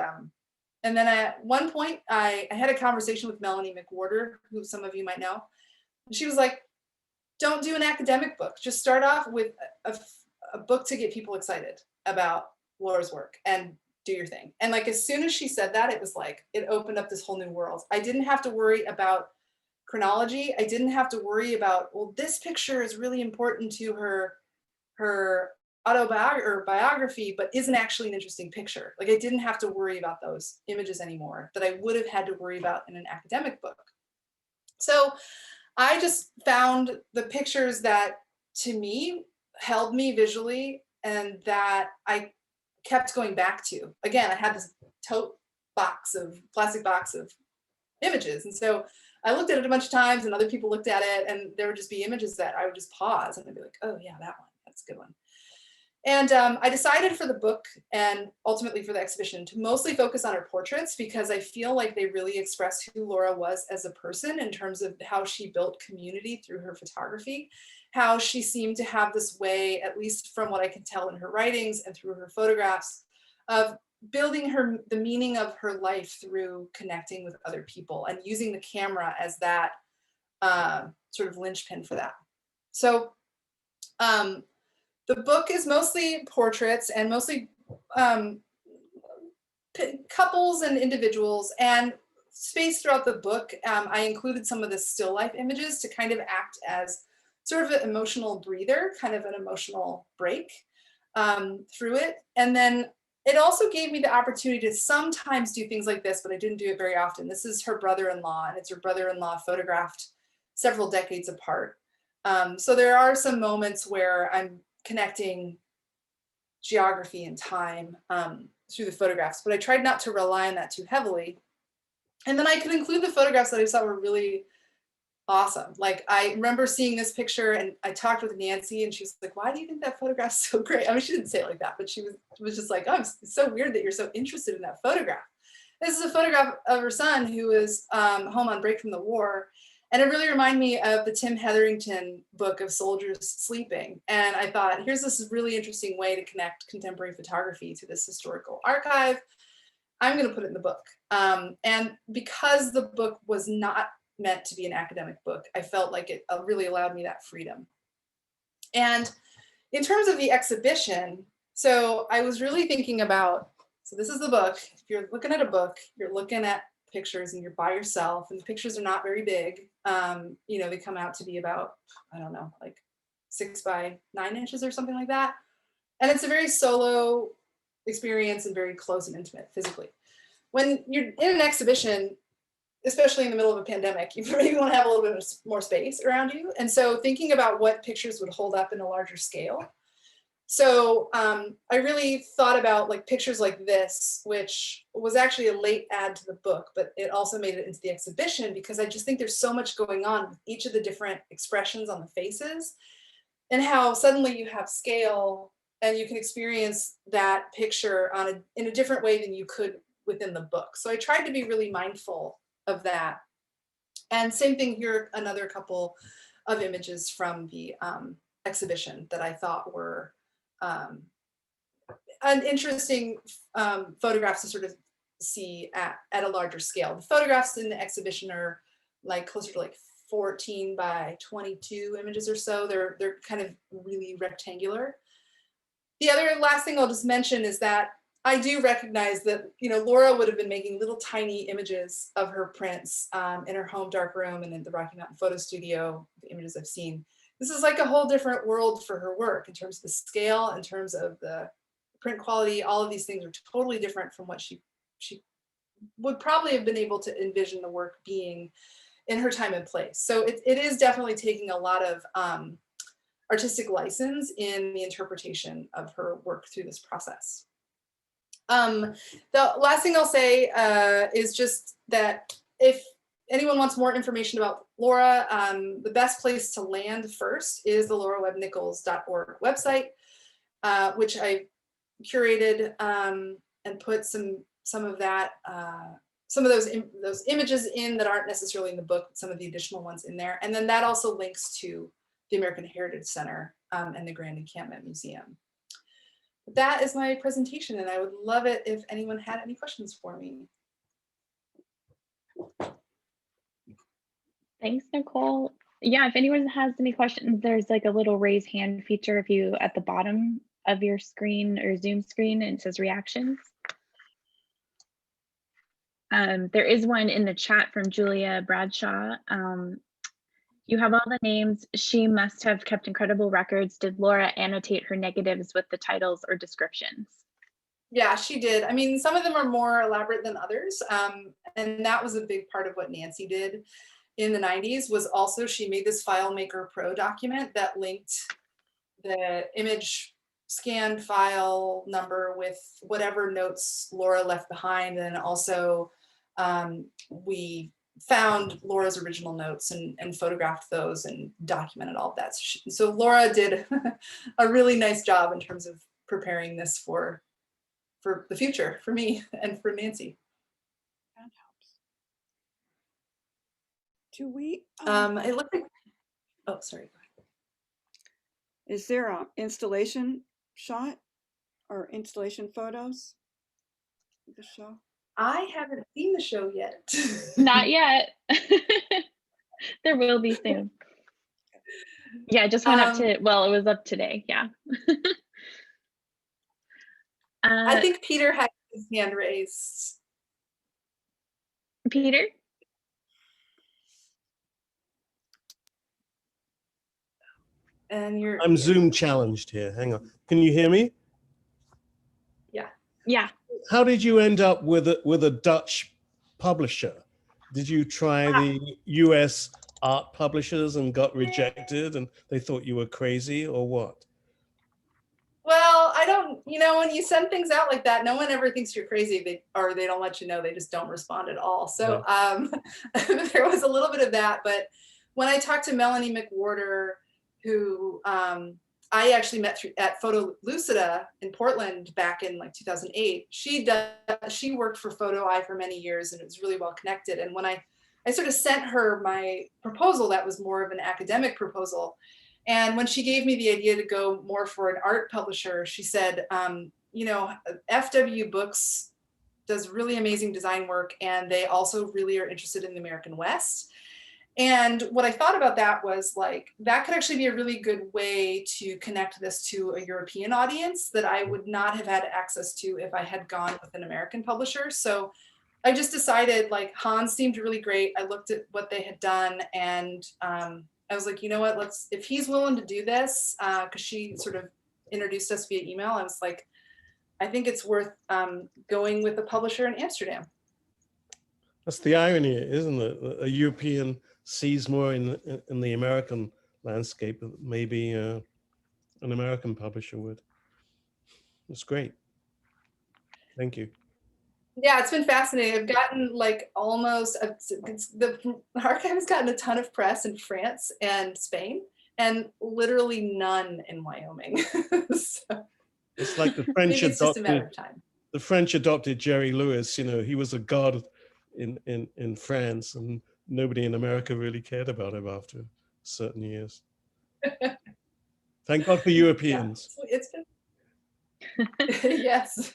then at one point, I had a conversation with Melanie McWhorter, who some of you might know. And she was like, don't do an academic book. Just start off with a book to get people excited about Lora's work and do your thing. And like, as soon as she said that, it was like, it opened up this whole new world. I didn't have to worry about chronology. I didn't have to worry about, well, this picture is really important to her autobiography or biography, but isn't actually an interesting picture. Like, I didn't have to worry about those images anymore that I would have had to worry about in an academic book. So I just found the pictures that to me held me visually and that I kept going back to. Again, I had this plastic box of images. And so I looked at it a bunch of times, and other people looked at it, and there would just be images that I would just pause and I'd be like, oh yeah, that one, that's a good one. And I decided for the book and ultimately for the exhibition to mostly focus on her portraits, because I feel like they really express who Lora was as a person in terms of how she built community through her photography, how she seemed to have this way, at least from what I can tell in her writings and through her photographs, of building the meaning of her life through connecting with other people and using the camera as that sort of linchpin for that. So the book is mostly portraits and mostly couples and individuals, and spaced throughout the book. I included some of the still life images to kind of act as sort of an emotional breather, kind of an emotional break through it. And then it also gave me the opportunity to sometimes do things like this, but I didn't do it very often. This is her brother-in-law, and it's her brother-in-law photographed several decades apart. So there are some moments where I'm connecting geography and time through the photographs, but I tried not to rely on that too heavily. And then I could include the photographs that I thought were really awesome. Like I remember seeing this picture and I talked with Nancy and she was like, why do you think that photograph's so great? I mean, she didn't say it like that, but she was just like, oh, it's so weird that you're so interested in that photograph. This is a photograph of her son who was home on break from the war. And it really reminded me of the Tim Hetherington book of Soldiers Sleeping. And I thought, here's this really interesting way to connect contemporary photography to this historical archive. I'm going to put it in the book. And because the book was not meant to be an academic book, I felt like it really allowed me that freedom. And in terms of the exhibition, so I was really thinking about, so this is the book. If you're looking at a book, you're looking at pictures and you're by yourself and the pictures are not very big. You know, they come out to be about, I don't know, like 6 by 9 inches or something like that. And it's a very solo experience and very close and intimate physically. When you're in an exhibition, especially in the middle of a pandemic, you maybe want to have a little bit more space around you. And so thinking about what pictures would hold up in a larger scale. So I really thought about like pictures like this, which was actually a late add to the book, but it also made it into the exhibition because I just think there's so much going on with each of the different expressions on the faces and how suddenly you have scale and you can experience that picture in a different way than you could within the book. So I tried to be really mindful of that. And same thing here, another couple of images from the exhibition that I thought were an interesting photographs to sort of see at a larger scale. The photographs in the exhibition are like closer to like 14 by 22 images or so. They're kind of really rectangular. The other last thing I'll just mention is that I do recognize that, you know, Lora would have been making little tiny images of her prints in her home darkroom and in the Rocky Mountain Photo Studio, the images I've seen. This is like a whole different world for her work in terms of the scale, in terms of the print quality. All of these things are totally different from what she would probably have been able to envision the work being in her time and place. So it is definitely taking a lot of artistic license in the interpretation of her work through this process. The last thing I'll say is just that if anyone wants more information about Lora, the best place to land first is the lorawebnichols.org website, which I curated and put some of that, some of those images in that aren't necessarily in the book, but some of the additional ones in there. And then that also links to the American Heritage Center and the Grand Encampment Museum. That is my presentation, and I would love it if anyone had any questions for me.
Thanks, Nicole. Yeah, if anyone has any questions, there's like a little raise hand feature if you at the bottom of your screen or Zoom screen, and it says reactions. There is one in the chat from Julia Bradshaw. You have all the names. She must have kept incredible records. Did Lora annotate her negatives with the titles or descriptions?
Yeah, she did. I mean, some of them are more elaborate than others. And that was a big part of what Nancy did in the 90s was also she made this FileMaker Pro document that linked the image scanned file number with whatever notes Lora left behind. And also we found Lora's original notes and photographed those and documented all of that. So Lora did a really nice job in terms of preparing this for the future, for me and for Nancy.
That helps. Do we?
It looked like, oh, sorry. Go ahead.
Is there an installation shot or installation photos of the show?
I haven't seen the show yet.
Not yet. There will be soon. Yeah, it just went up to, well, it was up today, yeah.
I think Peter had his hand raised.
Peter?
And you're
I'm Zoom challenged here. Hang on. Can you hear me?
Yeah.
Yeah.
How did you end up with a Dutch publisher? Did you try the US art publishers and got rejected and they thought you were crazy or what?
Well, I don't, when you send things out like that, no one ever thinks you're crazy. They don't let you know. They just don't respond at all. So there was a little bit of that. But when I talked to Melanie McWhorter, who I actually met at Photo Lucida in Portland back in like 2008, she worked for Photo Eye for many years and it was really well connected. And when I sort of sent her my proposal, that was more of an academic proposal. And when she gave me the idea to go more for an art publisher, she said, FW Books does really amazing design work, and they also really are interested in the American West. And what I thought about that was like, that could actually be a really good way to connect this to a European audience that I would not have had access to if I had gone with an American publisher. So I just decided, like, Hans seemed really great. I looked at what they had done, and I was like, you know what, if he's willing to do this, because she sort of introduced us via email, I was like, I think it's worth going with a publisher in Amsterdam.
That's the irony, isn't it? A European sees more in the American landscape that maybe an American publisher would. That's great. Thank you.
Yeah, it's been fascinating. I've gotten like the archive has gotten a ton of press in France and Spain, and literally none in Wyoming. So,
it's like the French
it's just a matter of time.
The French adopted Jerry Lewis. He was a god in France, and nobody in America really cared about him after certain years. Thank God for Europeans.
Yeah, it's been yes.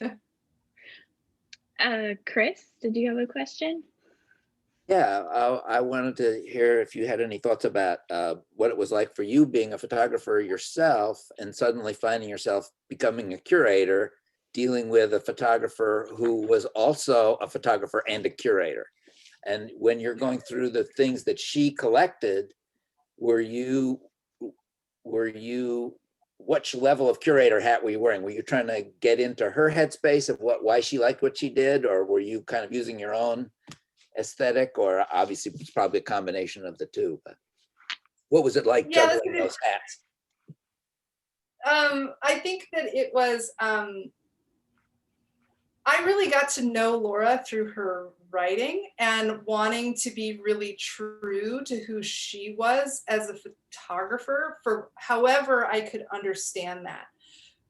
Chris, did you have a question?
Yeah, I wanted to hear if you had any thoughts about what it was like for you being a photographer yourself and suddenly finding yourself becoming a curator, dealing with a photographer who was also a photographer and a curator. And when you're going through the things that she collected, were you which level of curator hat were you wearing? Were you trying to get into her headspace of why she liked what she did, or were you kind of using your own aesthetic? Or obviously it's probably a combination of the two, but what was it like juggling those hats?
I think that it was I really got to know Lora through her writing and wanting to be really true to who she was as a photographer, for however I could understand that.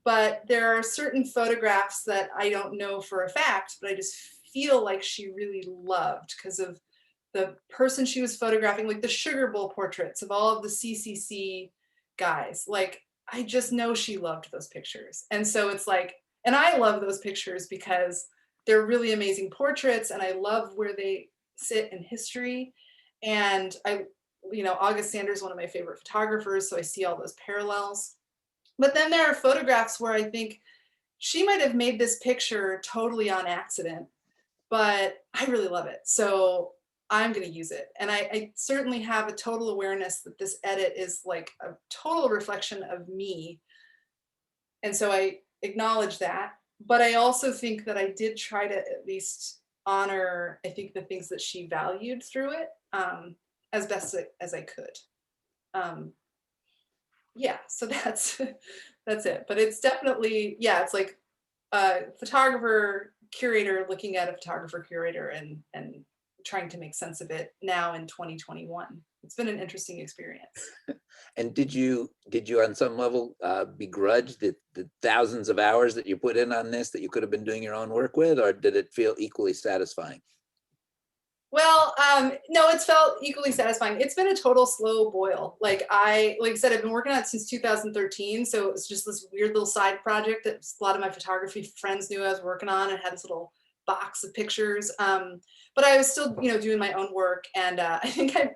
But there are certain photographs that I don't know for a fact, but I just feel like she really loved because of the person she was photographing, like the Sugar Bowl portraits of all of the CCC guys. Like, I just know she loved those pictures. And so it's like, and I love those pictures because they're really amazing portraits, and I love where they sit in history. And August Sander's one of my favorite photographers, so I see all those parallels. But then there are photographs where I think she might have made this picture totally on accident, but I really love it. So I'm going to use it. And I certainly have a total awareness that this edit is like a total reflection of me. And so I acknowledge that. But I also think that I did try to at least honor, I think, the things that she valued through it as best as I could. Yeah, so that's it. But it's definitely, yeah, it's like a photographer curator looking at a photographer curator and trying to make sense of it now in 2021. It's been an interesting experience.
And did you on some level begrudge the thousands of hours that you put in on this that you could have been doing your own work with, or did it feel equally satisfying?
Well, no, it's felt equally satisfying. It's been a total slow boil. Like I said, I've been working on it since 2013. So it was just this weird little side project that a lot of my photography friends knew I was working on, and had this little box of pictures. But I was still, doing my own work. And I think I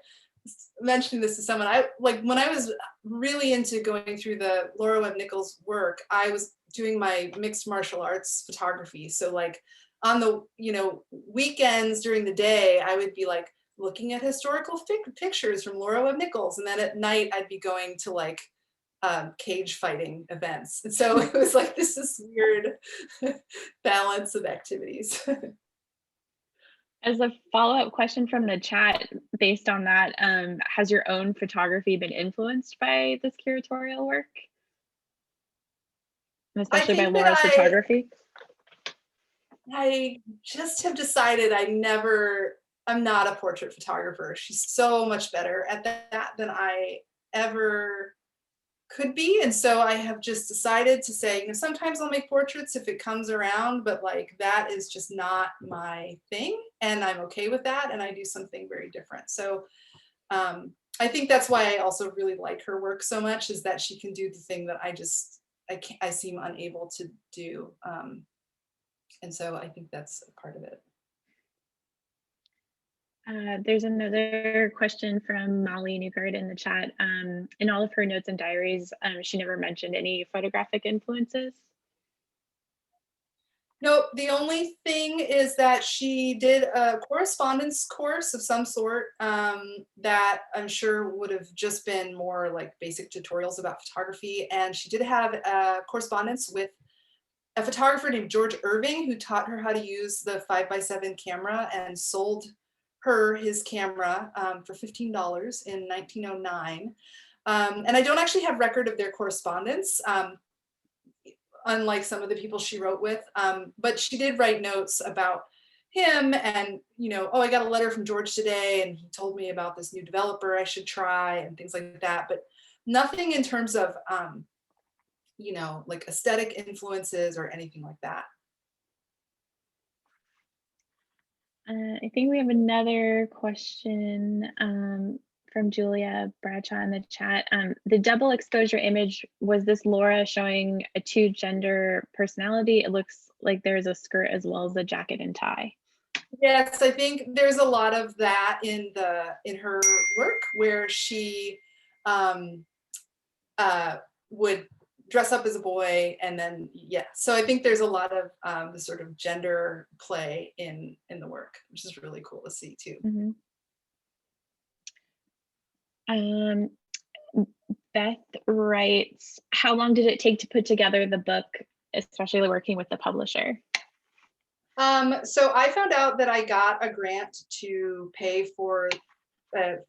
mentioned this to someone. When I was really into going through the Lora Webb Nichols work, I was doing my mixed martial arts photography. So like on the weekends during the day, I would be like looking at historical pictures from Lora Webb Nichols, and then at night I'd be going to like cage fighting events. And so it was like this weird balance of activities.
As a follow-up question from the chat, based on that, has your own photography been influenced by this curatorial work? especially by
think that
Lora's photography?
I just have decided I'm not a portrait photographer. She's so much better at that than I ever could be. And so I have just decided to say, sometimes I'll make portraits if it comes around, but like that is just not my thing. And I'm okay with that. And I do something very different. So I think that's why I also really like her work so much, is that she can do the thing that I seem unable to do. And so I think that's a part of it.
There's another question from Molly Newgard in the chat. In all of her notes and diaries, she never mentioned any photographic influences.
No, the only thing is that she did a correspondence course of some sort that I'm sure would have just been more like basic tutorials about photography. And she did have a correspondence with a photographer named George Irving, who taught her how to use the 5x7 camera and sold her his camera for $15 in 1909. And I don't actually have record of their correspondence, unlike some of the people she wrote with, but she did write notes about him and, oh, I got a letter from George today and he told me about this new developer I should try and things like that, but nothing in terms of, like aesthetic influences or anything like that.
I think we have another question from Julia Bradshaw in the chat. The double exposure image, was this Lora showing a two gender personality? It looks like there's a skirt as well as a jacket and tie.
Yes, I think there's a lot of that in her work, where she would dress up as a boy, and then so I think there's a lot of the sort of gender play in the work, which is really cool to see too.
Beth writes, how long did it take to put together the book, especially working with the publisher?
So I found out that I got a grant to pay for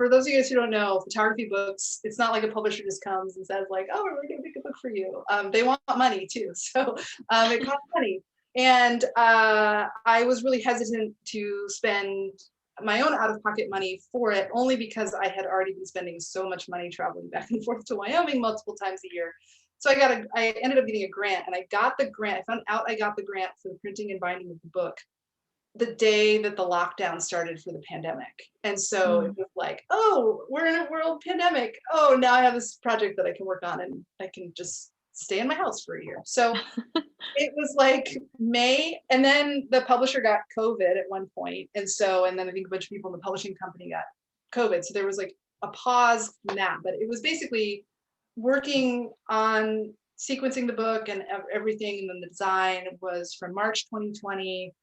those of you guys who don't know, photography books, it's not like a publisher just comes and says like, oh, we're going to make a book for you. They want money too. So it costs money. And I was really hesitant to spend my own out-of-pocket money for it, only because I had already been spending so much money traveling back and forth to Wyoming multiple times a year. So I ended up getting a grant, and I got the grant. I found out I got the grant for the printing and binding of the book the day that the lockdown started for the pandemic. And so it was like, oh, we're in a world pandemic. Oh, now I have this project that I can work on and I can just stay in my house for a year. So it was like May, and then the publisher got COVID at one point. And then I think a bunch of people in the publishing company got COVID. So there was like a pause in that, but it was basically working on sequencing the book and everything. And then the design was from March 2020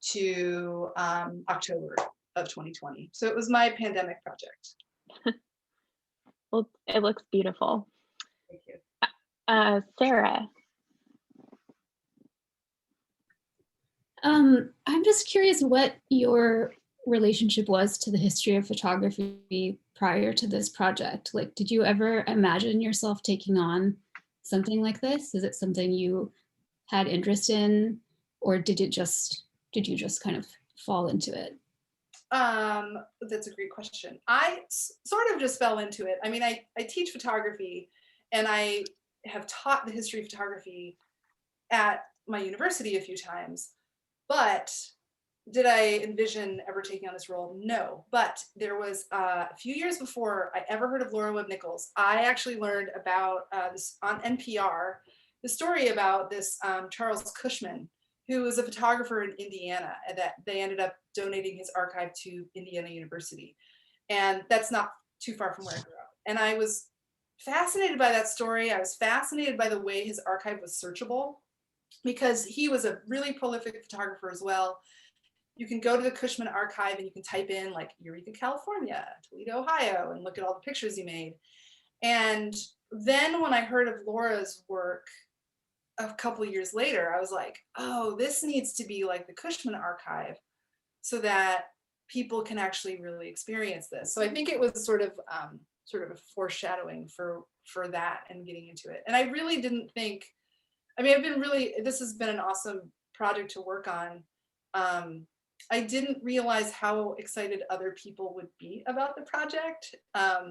to October of 2020. So it was my pandemic project.
Well, it looks beautiful.
Thank you.
Sarah.
I'm just curious what your relationship was to the history of photography prior to this project. Like, did you ever imagine yourself taking on something like this? Is it something you had interest in, or did you just kind of fall into it?
That's a great question. I sort of just fell into it. I mean, I teach photography, and I have taught the history of photography at my university a few times, but did I envision ever taking on this role? No, but there was a few years before I ever heard of Lora Webb Nichols, I actually learned about this on NPR, the story about this Charles Cushman, who was a photographer in Indiana, and that they ended up donating his archive to Indiana University. And that's not too far from where I grew up. And I was fascinated by that story. I was fascinated by the way his archive was searchable, because he was a really prolific photographer as well. You can go to the Cushman archive and you can type in like Eureka, California, Toledo, Ohio, and look at all the pictures he made. And then when I heard of Lora's work a couple years later, I was like, oh, this needs to be like the Cushman archive so that people can actually really experience this. So I think it was sort of a foreshadowing for that and getting into it. And I really didn't think I mean, this has been an awesome project to work on. I didn't realize how excited other people would be about the project.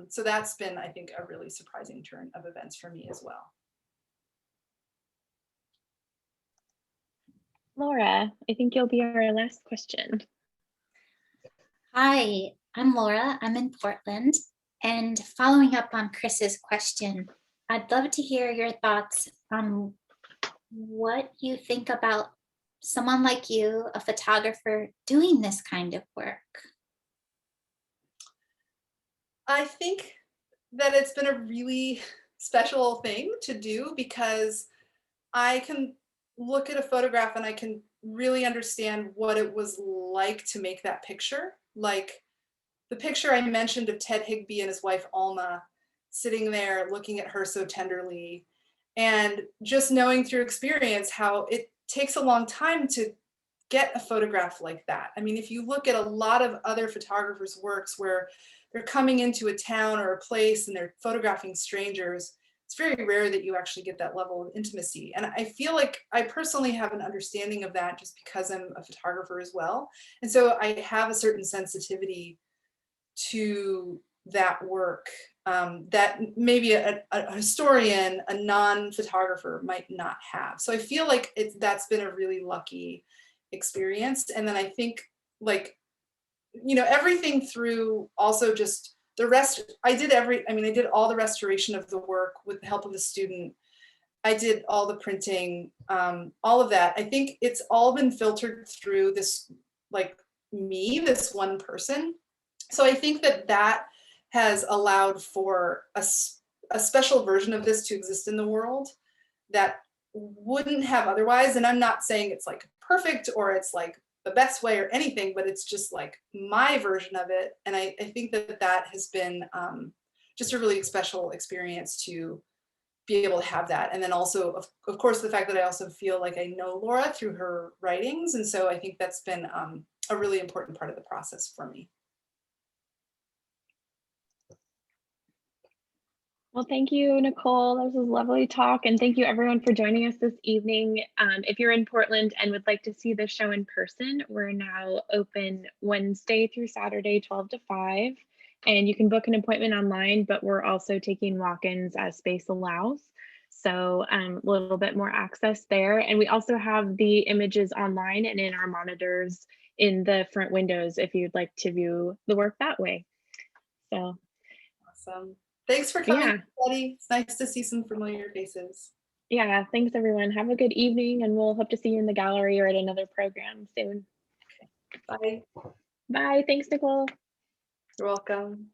So that's been, I think, a really surprising turn of events for me as well.
Laura, I think you'll be our last question.
Hi, I'm Laura. I'm in Portland. And following up on Chris's question, I'd love to hear your thoughts on what you think about someone like you, a photographer, doing this kind of work.
I think that it's been a really special thing to do because I can look at a photograph and I can really understand what it was like to make that picture. Like the picture I mentioned of Ted Higby and his wife Alma sitting there looking at her so tenderly, and just knowing through experience how it takes a long time to get a photograph like that. I mean, if you look at a lot of other photographers' works where they're coming into a town or a place and they're photographing strangers, it's very rare that you actually get that level of intimacy. And I feel like I personally have an understanding of that just because I'm a photographer as well. And so I have a certain sensitivity to that work that maybe a historian, a non-photographer might not have. So I feel like that's been a really lucky experience. And then I think, like, you know, everything through also just the rest, I did all the restoration of the work with the help of a student. I did all the printing, all of that. I think it's all been filtered through this, like this one person. So I think that has allowed for a special version of this to exist in the world that wouldn't have otherwise. And I'm not saying it's like perfect or it's like the best way or anything, but it's just like my version of it. And I think that has been just a really special experience to be able to have that. And then also, of course, the fact that I also feel like I know Laura through her writings. And so I think that's been a really important part of the process for me.
Well, thank you, Nicole. This was a lovely talk. And thank you everyone for joining us this evening. If you're in Portland and would like to see the show in person, we're now open Wednesday through Saturday, 12 to 5. And you can book an appointment online, but we're also taking walk-ins as space allows. So a little bit more access there. And we also have the images online and in our monitors in the front windows if you'd like to view the work that way. So
awesome. Thanks for coming,
yeah.
everybody. It's nice to see some familiar faces.
Yeah, thanks everyone. Have a good evening and we'll hope to see you in the gallery or at another program soon.
Okay. Bye.
Bye, thanks Nicole.
You're welcome.